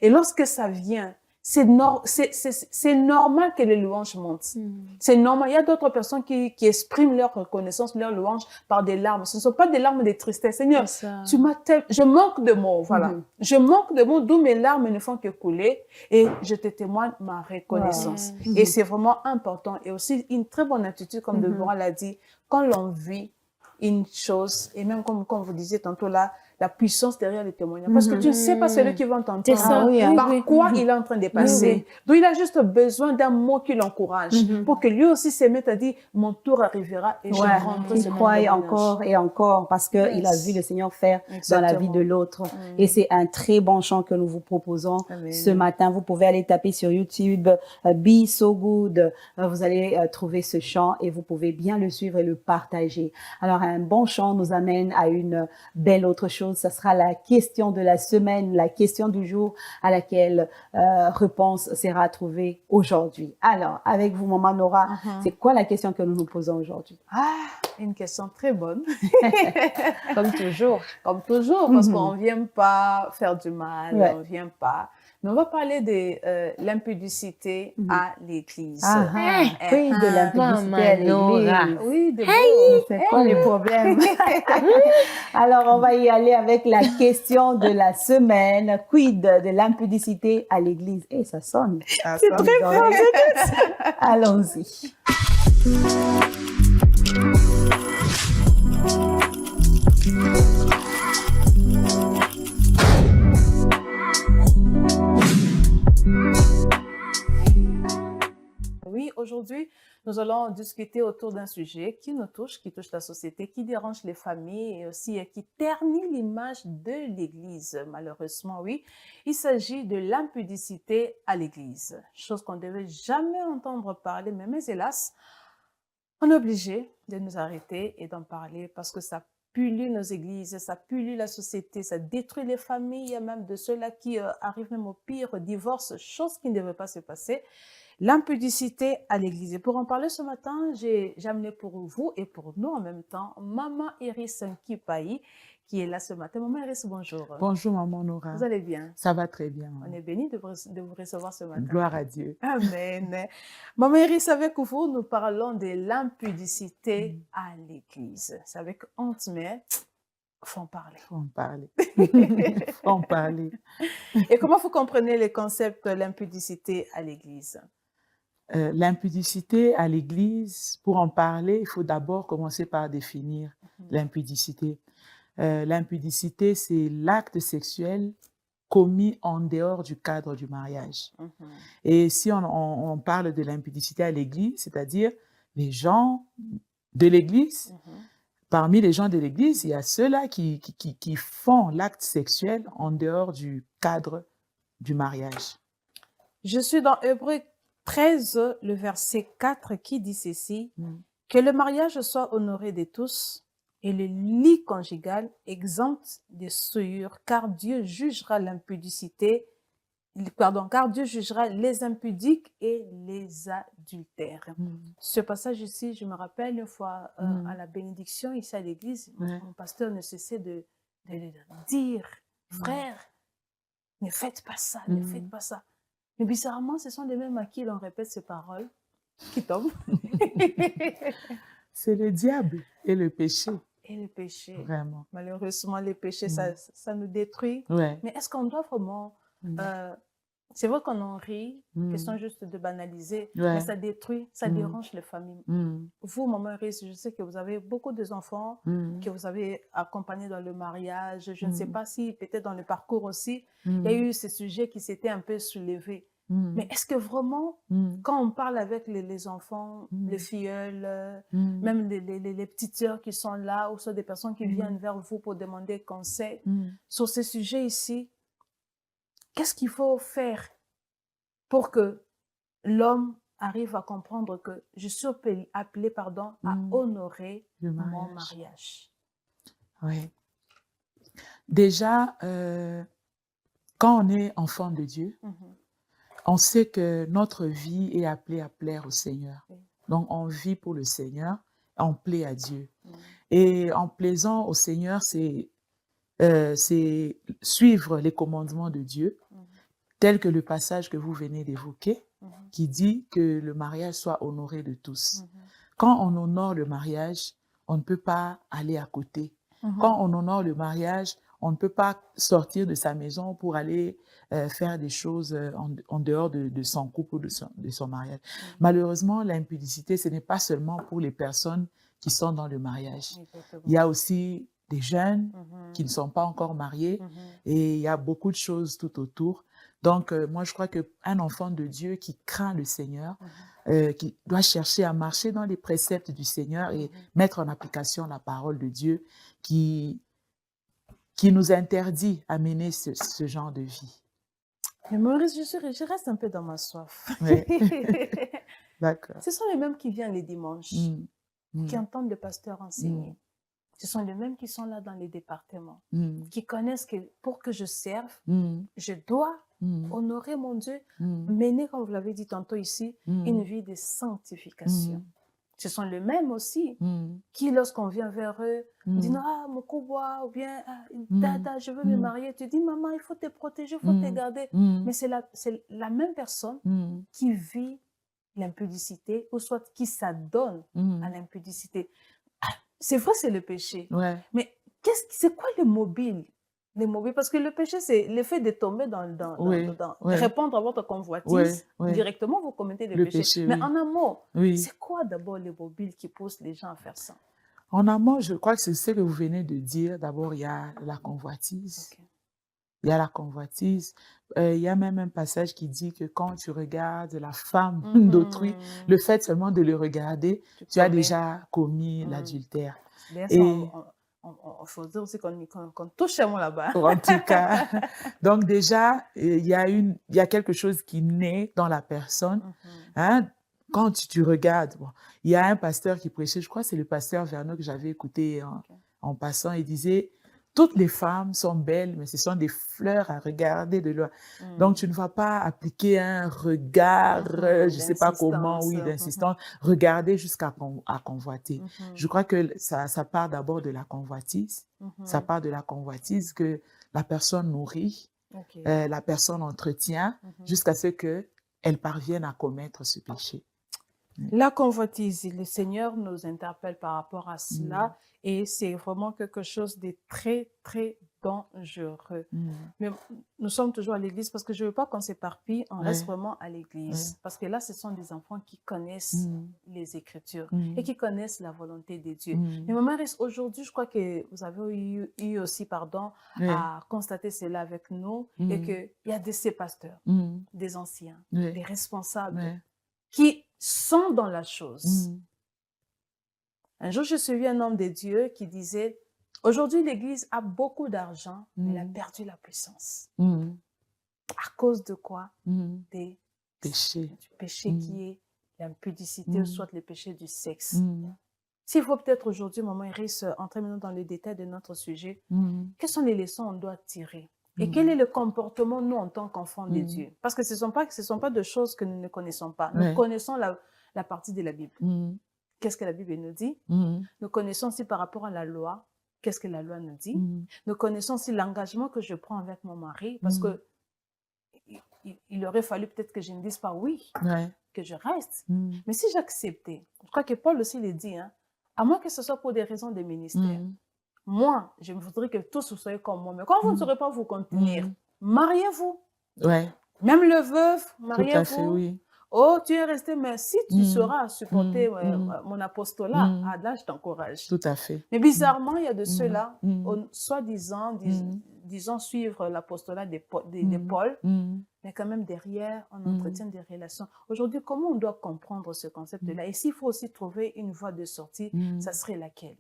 Et lorsque ça vient, c'est normal que les louanges montent. C'est normal. Il y a d'autres personnes qui expriment leur reconnaissance, leur louange par des larmes. Ce ne sont pas des larmes de tristesse. Seigneur, je manque de mots, voilà. Je manque de mots, d'où mes larmes ne font que couler et je te témoigne ma reconnaissance. Et c'est vraiment important. Et aussi une très bonne attitude, comme Deborah l'a dit, quand l'on vit une chose, et même comme vous disiez tantôt là, la puissance derrière les témoignages. Parce que tu ne sais pas celui qui va t'entendre. Par quoi il est en train de passer. Donc, il a juste besoin d'un mot qui l'encourage. Pour que lui aussi se mette à dire, mon tour arrivera et je rentre. Il croit encore et encore parce que il a vu le Seigneur faire dans la vie de l'autre. Et c'est un très bon chant que nous vous proposons ce matin. Vous pouvez aller taper sur YouTube, Be So Good. Vous allez trouver ce chant et vous pouvez bien le suivre et le partager. Alors, un bon chant nous amène à une belle autre chose chose, ça sera la question de la semaine, la question du jour à laquelle réponse sera trouvée aujourd'hui. Alors, avec vous, Maman Nora, c'est quoi la question que nous nous posons aujourd'hui? Une question très bonne. Comme toujours. Comme toujours, parce qu'on ne vient pas faire du mal, Ouais. on ne vient pas. Mais on va parler de l'impudicité à l'église. Oui, de l'impudicité à Nora. l'église. Oui, de beau. C'est quoi le problème? Alors, on va y aller avec la question de la semaine. Quid de l'impudicité à l'église? Et ça sonne. C'est très fort. Allons-y. Oui, aujourd'hui, nous allons discuter autour d'un sujet qui nous touche, qui touche la société, qui dérange les familles et aussi qui ternit l'image de l'Église, malheureusement, oui. Il s'agit de l'impudicité à l'Église, chose qu'on ne devait jamais entendre parler, mais hélas, on est obligé de nous arrêter et d'en parler parce que ça pollue nos églises, ça pollue la société, ça détruit les familles, il y a même de ceux-là qui arrivent même au pire divorce, chose qui ne devait pas se passer. L'impudicité à l'église. Et pour en parler ce matin, j'ai amené pour vous et pour nous en même temps Maman Iris Nkipayi qui est là ce matin. Maman Iris, bonjour. Bonjour Maman Nora. Vous allez bien? Ça va très bien. On est bénis de vous recevoir ce matin. Gloire à Dieu. Amen. Maman Iris, avec vous, nous parlons de l'impudicité à l'église. C'est avec honte, mais faut en parler. Faut en parler. Faut en parler. Et comment vous comprenez le concept de l'impudicité à l'église? L'impudicité à l'église, pour en parler, il faut d'abord commencer par définir l'impudicité. L'impudicité, c'est l'acte sexuel commis en dehors du cadre du mariage. Et si on parle de l'impudicité à l'église, c'est-à-dire les gens de l'église, parmi les gens de l'église, il y a ceux-là qui font l'acte sexuel en dehors du cadre du mariage. Je suis dans Hébreux 13, le verset 4 qui dit ceci, que le mariage soit honoré de tous et le lit conjugal exempt de souillure, car Dieu jugera l'impudicité, car Dieu jugera les impudiques et les adultères. Ce passage ici, je me rappelle une fois à la bénédiction ici à l'église, mon pasteur ne cessait de dire, frère, ne faites pas ça, ne faites pas ça. Mais bizarrement, ce sont les mêmes à qui l'on répète ces paroles qui tombent. C'est le diable et le péché. Et le péché. Vraiment. Malheureusement, le péché, ça nous détruit. Ouais. Mais est-ce qu'on doit vraiment... c'est vrai qu'on en rit, question juste de banaliser, mais ça détruit, ça dérange les familles. Vous, Maman Iris, je sais que vous avez beaucoup d'enfants que vous avez accompagnés dans le mariage. Je ne sais pas si peut-être dans le parcours aussi, il y a eu ce sujet qui s'était un peu soulevé. Mais est-ce que vraiment, quand on parle avec les enfants, les filleuls, même les petites sœurs qui sont là, ou soit des personnes qui viennent vers vous pour demander conseil sur ce sujet ici, qu'est-ce qu'il faut faire pour que l'homme arrive à comprendre que je suis appelé à honorer mon mariage? Oui. Déjà, quand on est enfant de Dieu, on sait que notre vie est appelée à plaire au Seigneur. Donc, on vit pour le Seigneur, on plaît à Dieu. Et en plaisant au Seigneur, c'est suivre les commandements de Dieu, tel que le passage que vous venez d'évoquer, qui dit que le mariage soit honoré de tous. Quand on honore le mariage, on ne peut pas aller à côté. Quand on honore le mariage, on ne peut pas sortir de sa maison pour aller faire des choses en dehors de son couple ou de son mariage. Malheureusement, l'impudicité, ce n'est pas seulement pour les personnes qui sont dans le mariage. Il y a aussi des jeunes qui ne sont pas encore mariés et il y a beaucoup de choses tout autour. Donc, moi, je crois qu'un enfant de Dieu qui craint le Seigneur, qui doit chercher à marcher dans les préceptes du Seigneur et mettre en application la parole de Dieu qui nous interdit à mener ce genre de vie. Mais Maurice, je reste un peu dans ma soif. Ouais. D'accord. Ce sont les mêmes qui viennent les dimanches, qui entendent le pasteur enseigner. Ce sont les mêmes qui sont là dans les départements, Mm. qui connaissent que pour que je serve, Mm. je dois Mm. honorer mon Dieu, Mm. mener, comme vous l'avez dit tantôt ici, Mm. une vie de sanctification. Mm. Ce sont les mêmes aussi Mm. qui, lorsqu'on vient vers eux, Mm. disent ah, mon coubois, ou bien ah, Mm. dada, je veux me Mm. marier. Tu dis maman, il faut te protéger, il faut te Mm. garder. Mm. Mais c'est la même personne Mm. qui vit l'impudicité ou soit qui s'adonne Mm. à l'impudicité. Ah, c'est vrai, c'est le péché. Ouais. Mais c'est quoi le mobile? Les mobiles, parce que le péché, c'est l'effet de tomber Oui, oui. répondre à votre convoitise. Oui, oui. Directement, vous commettez le Le péché. péché, Mais oui. en amont, Oui. c'est quoi d'abord les mobiles qui poussent les gens à faire ça? En amont, je crois que c'est ce que vous venez de dire. D'abord, il y a la convoitise. Ok. Il y a la convoitise. Il y a même un passage qui dit que quand tu regardes la femme d'autrui, le fait seulement de le regarder, tu as commets. déjà commis Mhm. l'adultère. D'ailleurs, Et- il faut dire aussi qu'on touche chez moi là-bas. En tout cas, donc déjà, il y a quelque chose qui naît dans la personne. Hein? Quand tu regardes, bon, il y a un pasteur qui prêchait, je crois que c'est le pasteur Verneau que j'avais écouté en passant, il disait, toutes les femmes sont belles, mais ce sont des fleurs à regarder de loin. Donc, tu ne vas pas appliquer un regard, je ne sais pas comment, oui, d'insistance, regarder jusqu'à à convoiter. Je crois que ça part d'abord de la convoitise. Ça part de la convoitise que la personne nourrit, la personne entretient, jusqu'à ce qu'elle parvienne à commettre ce péché. La convoitise, le Seigneur nous interpelle par rapport à cela et c'est vraiment quelque chose de très, très dangereux. Mais nous sommes toujours à l'église parce que je ne veux pas qu'on s'éparpille, on reste vraiment à l'église. Parce que là, ce sont des enfants qui connaissent les Écritures et qui connaissent la volonté de Dieu. Mais Maman Iris, aujourd'hui, je crois que vous avez eu aussi, à constater cela avec nous et qu'il y a ces pasteurs, des anciens, des responsables qui sont dans la chose. Un jour, j'ai suivi un homme de Dieu qui disait, aujourd'hui, l'Église a beaucoup d'argent, mais elle a perdu la puissance. À cause de quoi? Des péchés. Du péché qui est l'impudicité ou soit le péché du sexe. S'il faut peut-être aujourd'hui, Maman Iris, entrer maintenant dans le détail de notre sujet, quelles sont les leçons qu'on doit tirer? Et quel est le comportement, nous, en tant qu'enfants de Dieu? Parce que ce ne sont pas de choses que nous ne connaissons pas. Nous connaissons la partie de la Bible. Qu'est-ce que la Bible nous dit? Nous connaissons aussi par rapport à la loi, qu'est-ce que la loi nous dit? Nous connaissons aussi l'engagement que je prends avec mon mari, parce que il aurait fallu peut-être que je ne dise pas oui, que je reste. Mais si j'acceptais, je crois que Paul aussi le dit, hein, à moins que ce soit pour des raisons de ministère, moi, je voudrais que tous vous soyez comme moi. Mais quand vous ne saurez pas vous contenir, mariez-vous. Même le veuf, mariez-vous. Tout à fait, oui. Oh, tu es resté, mais si tu sauras supporter mon apostolat, là, je t'encourage. Tout à fait. Mais bizarrement, il y a de ceux-là, soi-disant, disons suivre l'apostolat de Paul, mais quand même derrière, on entretient des relations. Aujourd'hui, comment on doit comprendre ce concept-là? Et s'il faut aussi trouver une voie de sortie, ça serait laquelle?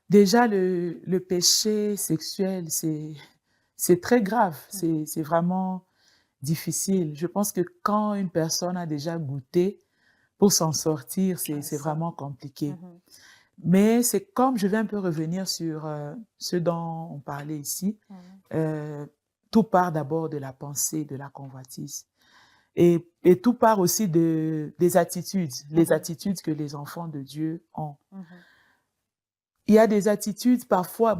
Déjà, le péché sexuel, c'est très grave. C'est vraiment difficile. Je pense que quand une personne a déjà goûté, pour s'en sortir, c'est vraiment compliqué. Mais c'est comme, je vais un peu revenir sur ce dont on parlait ici. Tout part d'abord de la pensée, de la convoitise. Et tout part aussi des attitudes, les attitudes que les enfants de Dieu ont. Il y a des attitudes, parfois,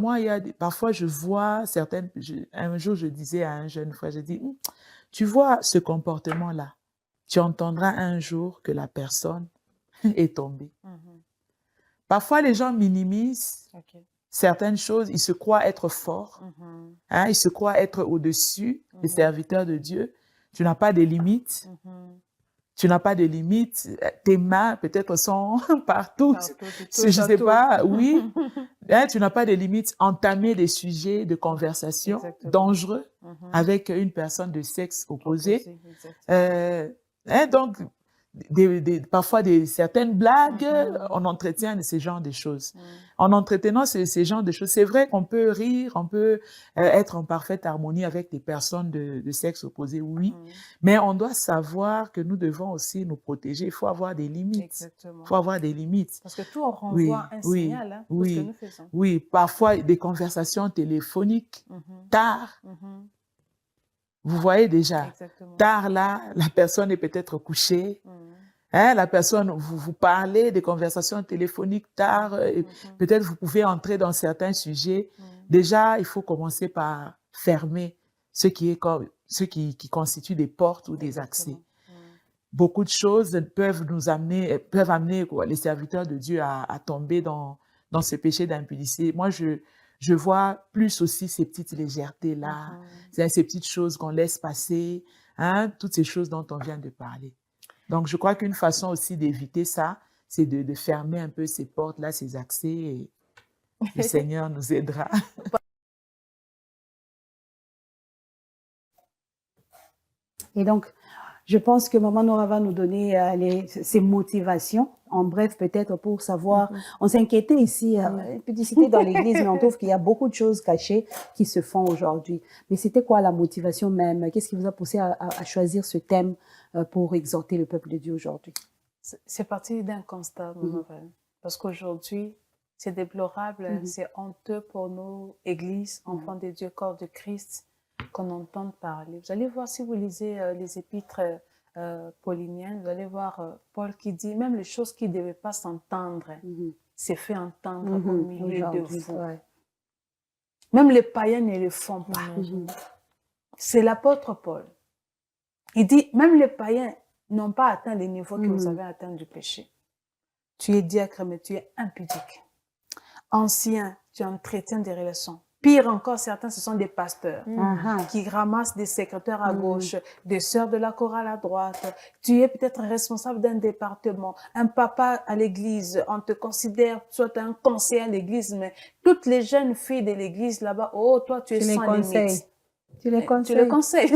parfois je vois certaines, un jour je disais à un jeune frère, je dis, tu vois ce comportement-là, tu entendras un jour que la personne est tombée. Parfois les gens minimisent certaines choses, ils se croient être forts, hein, ils se croient être au-dessus des serviteurs de Dieu. Tu n'as pas de limites. Tu n'as pas de limites, tes mains peut-être sont partout, je ne sais pas, oui. Hein, tu n'as pas de limites, entamer des sujets de conversation dangereux avec une personne de sexe opposé. Hein, donc, parfois certaines blagues, on entretient ces genres de choses. En entretenant ces genres de choses, c'est vrai qu'on peut rire, on peut être en parfaite harmonie avec des personnes de sexe opposé, oui, mais on doit savoir que nous devons aussi nous protéger. Il faut avoir des limites. Exactement. Il faut avoir des limites. Parce que tout renvoie un signal, hein, tout ce que nous faisons. Oui, parfois des conversations téléphoniques, tard. Vous voyez déjà, Exactement. tard là, la personne est peut-être couchée. Hein, la personne, vous parlez des conversations téléphoniques tard, et peut-être vous pouvez entrer dans certains sujets. Déjà, il faut commencer par fermer ce qui constitue des portes ou des accès. Beaucoup de choses peuvent amener les serviteurs de Dieu à tomber dans ce péché d'impudicité. Moi, je vois plus aussi ces petites légèretés-là, ces petites choses qu'on laisse passer, hein, toutes ces choses dont on vient de parler. Donc, je crois qu'une façon aussi d'éviter ça, c'est de fermer un peu ces portes-là, ces accès, et le Seigneur nous aidera. Et donc, je pense que Maman Nora va nous donner ses motivations, en bref peut-être pour savoir. On s'inquiétait ici, impudicité dans l'église, mais on trouve qu'il y a beaucoup de choses cachées qui se font aujourd'hui. Mais c'était quoi la motivation même? Qu'est-ce qui vous a poussé à choisir ce thème pour exhorter le peuple de Dieu aujourd'hui? C'est parti d'un constat, parce qu'aujourd'hui, c'est déplorable, c'est honteux pour nos églises, enfants de Dieu, corps de Christ, qu'on entende parler. Vous allez voir, si vous lisez les épîtres pauliniennes, vous allez voir Paul qui dit, même les choses qui ne devaient pas s'entendre, c'est fait entendre au milieu de vous. Ouais. Même les païens ne le font pas. C'est l'apôtre Paul. Il dit, même les païens n'ont pas atteint les niveaux que vous avez atteints du péché. Tu es diacre, mais tu es impudique. Ancien, tu entretiens des relations. Pire encore, certains, ce sont des pasteurs qui ramassent des secrétaires à gauche, des sœurs de la chorale à droite. Tu es peut-être responsable d'un département, un papa à l'église. On te considère, soit un conseiller à l'église, mais toutes les jeunes filles de l'église là-bas, oh, toi, tu es sans limite. Tu les conseilles. Tu les conseilles.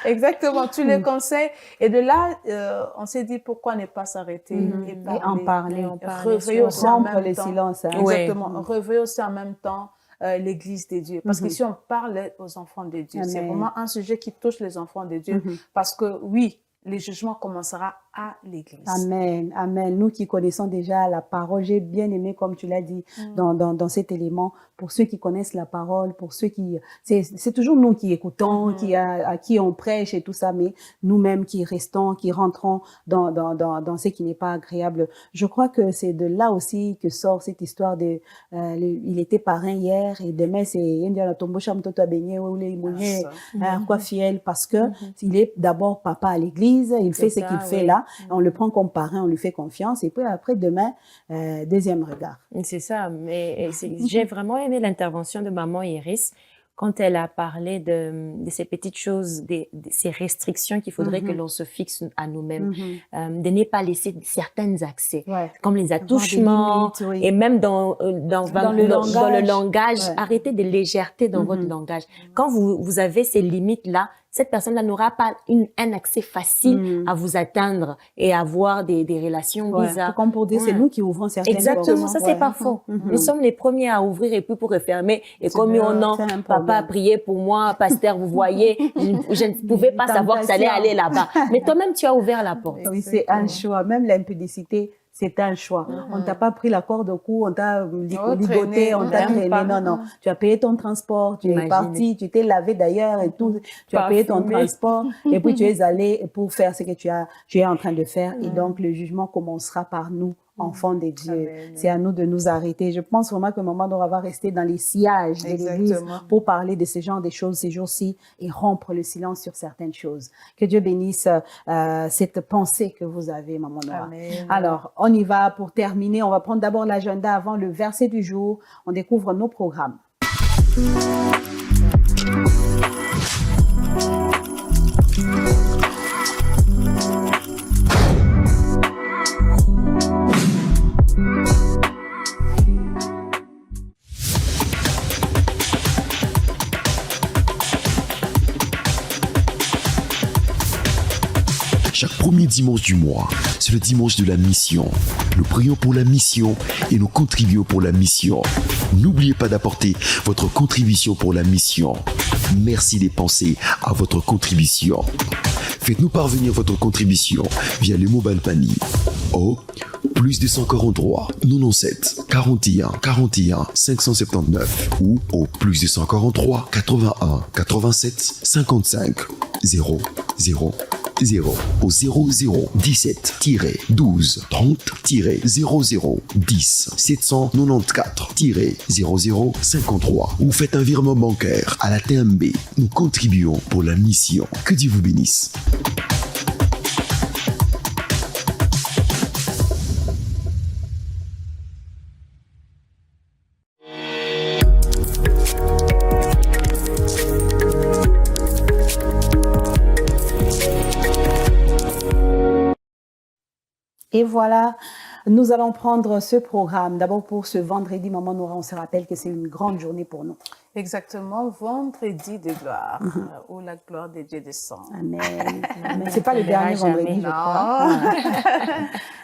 Exactement, tu les conseilles. Et de là, on s'est dit pourquoi ne pas s'arrêter et en parler. Réveiller aussi en rompre même le temps. silence. Hein. Exactement, réveiller aussi en même temps l'Église de Dieu. Parce que si on parle aux enfants de Dieu, c'est vraiment un sujet qui touche les enfants de Dieu. Parce que oui, le jugement commencera à l'Église. Amen, amen. Nous qui connaissons déjà la parole, j'ai bien aimé, comme tu l'as dit, dans cet élément, pour ceux qui connaissent la parole, pour ceux qui... C'est toujours nous qui écoutons, à qui on prêche et tout ça, mais nous-mêmes qui restons, qui rentrons dans ce qui n'est pas agréable. Je crois que c'est de là aussi que sort cette histoire de... il était parrain hier et demain, c'est... quoi fiel, parce que il est d'abord papa à l'église, il fait ce qu'il fait là, on le prend comme parrain, on lui fait confiance, et puis après, demain, deuxième regard. C'est ça, mais j'ai vraiment aimé l'intervention de maman Iris quand elle a parlé de ces petites choses, de ces restrictions qu'il faudrait que l'on se fixe à nous-mêmes, de ne pas laisser certains accès, comme les attouchements, limites, et même dans le langage, arrêtez de légèreté dans votre langage. Quand vous avez ces limites-là, cette personne-là n'aura pas un accès facile à vous atteindre et à avoir des relations bizarres. Comme pour dire, c'est nous qui ouvrons certaines portes. Exactement, ça c'est pas faux. Nous sommes les premiers à ouvrir et puis pour refermer. Et comme on non, papa a prié pour moi, pasteur, vous voyez, je ne pouvais pas savoir que ça allait aller là-bas. Mais toi-même, tu as ouvert la porte. Oui, c'est un choix. Même l'impudicité, c'est un choix. On ne t'a pas pris la corde au cou, on t'a ligoté, on t'a traîné. Non. Tu as payé ton transport, tu es parti, tu t'es lavé d'ailleurs et tout. Tu as payé ton transport et puis tu es allé pour faire ce que tu es en train de faire. Et donc, le jugement commencera par nous, enfants de Dieu. C'est à nous de nous arrêter. Je pense vraiment que Maman Nora va rester dans les sillages de l'Église pour parler de ce genre de choses ces jours-ci et rompre le silence sur certaines choses. Que Dieu bénisse cette pensée que vous avez, Maman Nora. Amen. Alors, on y va pour terminer. On va prendre d'abord l'agenda avant le verset du jour. On découvre nos programmes. premier dimanche du mois, c'est le dimanche de la mission. Nous prions pour la mission et nous contribuons pour la mission. N'oubliez pas d'apporter votre contribution pour la mission. Merci de penser à votre contribution. Faites-nous parvenir votre contribution via le mobile panier au plus 243 97 41 41 579 ou au plus 243 81 87 55 0 0 0 au 00 17 12 30 00 10 794 00 53 ou faites un virement bancaire à la TMB. Nous contribuons pour la mission. Que Dieu vous bénisse. Et voilà, nous allons prendre ce programme. D'abord pour ce vendredi, Maman Nora, on se rappelle que c'est une grande journée pour nous. Exactement, vendredi de gloire, où la gloire de Dieu descend. Amen. Amen. C'est pas le dernier vendredi, je crois.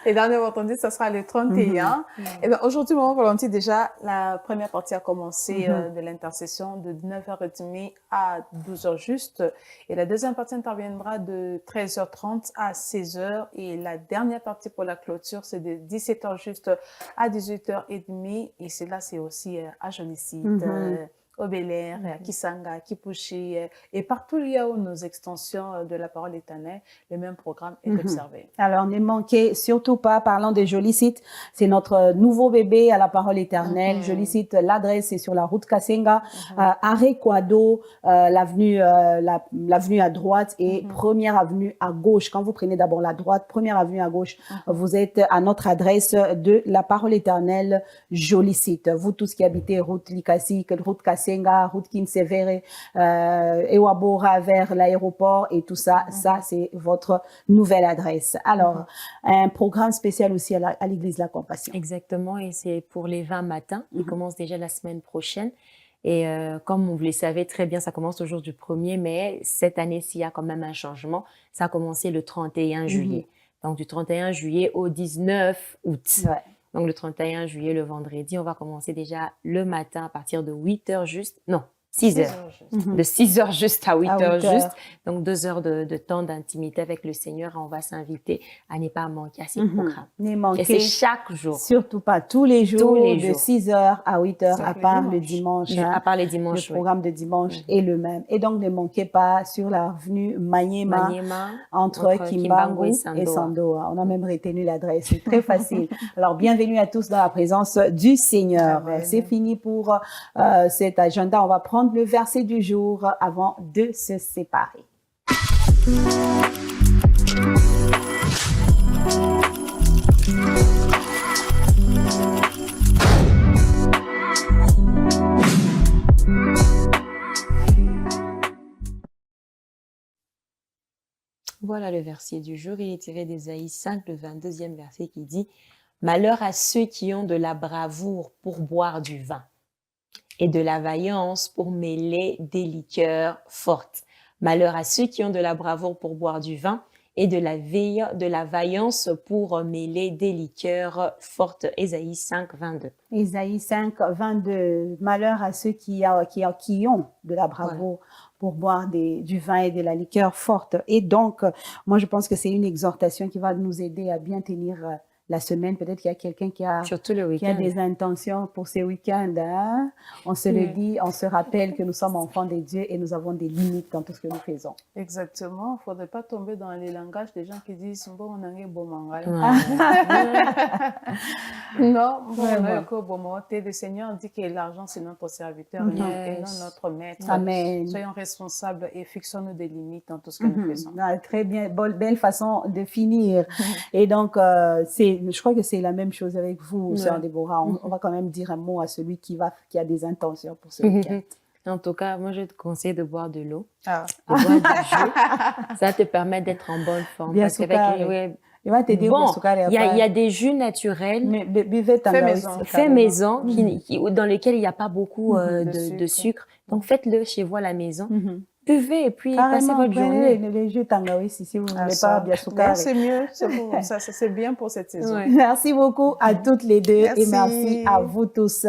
Le dernier vendredi, ça sera le 31. Et bien, aujourd'hui, Maman Volonté, déjà, la première partie a commencé de l'intercession de 9h30 à 12h juste. Et la deuxième partie interviendra de 13h30 à 16h. Et la dernière partie pour la clôture, c'est de 17h juste à 18h30. Et cela, c'est aussi à Jolicite. Au Bel-Air, à Kisanga, à Kipushi, et partout il y a nos extensions de la parole éternelle, le même programme est observé. Alors, ne manquez surtout pas, parlant de Jolicite, c'est notre nouveau bébé à la parole éternelle. Jolicite, l'adresse est sur la route Kasenga, arrêt Kwado, l'avenue à droite et première avenue à gauche. Quand vous prenez d'abord la droite, première avenue à gauche, vous êtes à notre adresse de la parole éternelle Jolicite. Vous tous qui habitez route Likasi, route Kasenga, route Kinsevere, Ewabora vers l'aéroport et tout ça, ça c'est votre nouvelle adresse. Alors, un programme spécial aussi à l'église La Compassion. Exactement, et c'est pour les 20 matins. Il commence déjà la semaine prochaine. Et comme vous le savez très bien, ça commence toujours du 1er mai. Cette année-ci, il y a quand même un changement. Ça a commencé le 31 juillet. Donc, du 31 juillet au 19 août. Ouais. Donc, le 31 juillet, le vendredi, on va commencer déjà le matin à partir de 8 heures juste. Non, 6 heures. De 6 heures juste à 8 heures juste. Donc, 2 heures de temps d'intimité avec le Seigneur. On va s'inviter à ne pas manquer à ces programmes. Ne manquez Et c'est chaque jour. surtout pas tous les jours, de jours. 6 heures à 8 heures, Sauf à le part dimanche. le dimanche. À part les dimanches, Le programme de dimanche est le même. Et donc, ne manquez pas sur l'avenue Maniema, entre Kimbangu et Sandoa. On a même retenu l'adresse. C'est très facile. Alors, bienvenue à tous dans la présence du Seigneur. C'est fini pour cet agenda. On va prendre le verset du jour avant de se séparer. Voilà le verset du jour. Il est tiré d'Ésaïe 5, le 22e verset qui dit « Malheur à ceux qui ont de la bravoure pour boire du vin et de la vaillance pour mêler des liqueurs fortes. Malheur à ceux qui ont de la bravoure pour boire du vin et de la vaillance pour mêler des liqueurs fortes. » Ésaïe 5, 22. Ésaïe 5, 22. Malheur à ceux qui ont de la bravoure pour boire du vin et de la liqueur forte. Et donc, moi, je pense que c'est une exhortation qui va nous aider à bien tenir la semaine. Peut-être qu'il y a quelqu'un Surtout le qui a week-end. des intentions pour ces week-ends. Hein? On se le dit, on se rappelle que nous sommes enfants de Dieu et nous avons des limites dans tout ce que nous faisons. Exactement, il ne faudrait pas tomber dans les langages des gens qui disent « bon, on a un bon mangal ». Non, bon, on a un bon mangal. Le Seigneur dit que l'argent, c'est notre serviteur et non notre maître. Amen. Soyons responsables et fixons-nous des limites dans tout ce que nous faisons. Ah, très bien, belle façon de finir. Et donc, je crois que c'est la même chose avec vous, Sœur Déborah. On va quand même dire un mot à celui qui a des intentions pour ce week-end. En tout cas, moi, je te conseille de boire de l'eau, Ah. de boire du jus. Ça te permet d'être en bonne forme. Bien Parce qu'avec Il va te dire bon, il il y a des jus naturels mais buvez Fait maison. faits maison dans lesquels il n'y a pas beaucoup de sucre. Donc, faites-le chez vous à la maison. buvez et puis passez votre journée. Les jus tangawizi si vous ne voulez ça. pas bien sucré. C'est mieux, c'est bien pour cette saison. Ouais. Merci beaucoup à toutes les deux Merci. et merci à vous tous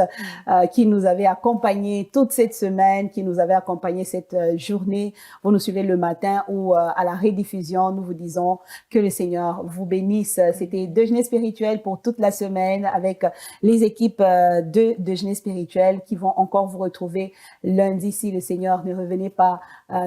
qui nous avez accompagnés toute cette semaine, qui nous avez accompagnés cette journée. Vous nous suivez le matin ou à la rediffusion. Nous vous disons que le Seigneur vous bénisse. C'était Déjeuner spirituel pour toute la semaine avec les équipes de Déjeuner spirituel qui vont encore vous retrouver lundi si le Seigneur ne revenait pas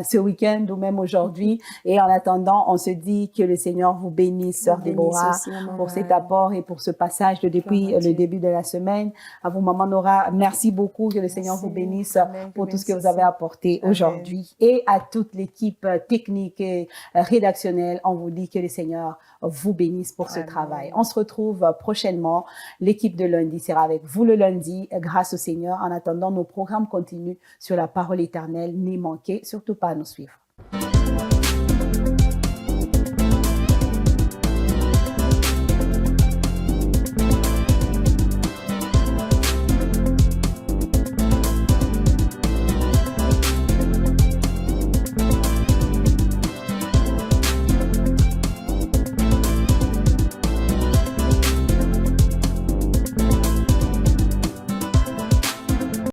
ce week-end ou même aujourd'hui. Et en attendant, on se dit que le Seigneur vous bénisse, Sœur Déborah, pour cet apport et pour ce passage depuis le début de la semaine. À vous, Maman Nora, merci beaucoup. Que le Seigneur vous bénisse pour tout ce que vous avez apporté aujourd'hui. Et à toute l'équipe technique et rédactionnelle, on vous dit que le Seigneur vous bénisse pour ce travail. On se retrouve prochainement. L'équipe de lundi sera avec vous le lundi, grâce au Seigneur. En attendant, nos programmes continuent sur la parole éternelle. N'y manquez surtout pas à nous suivre.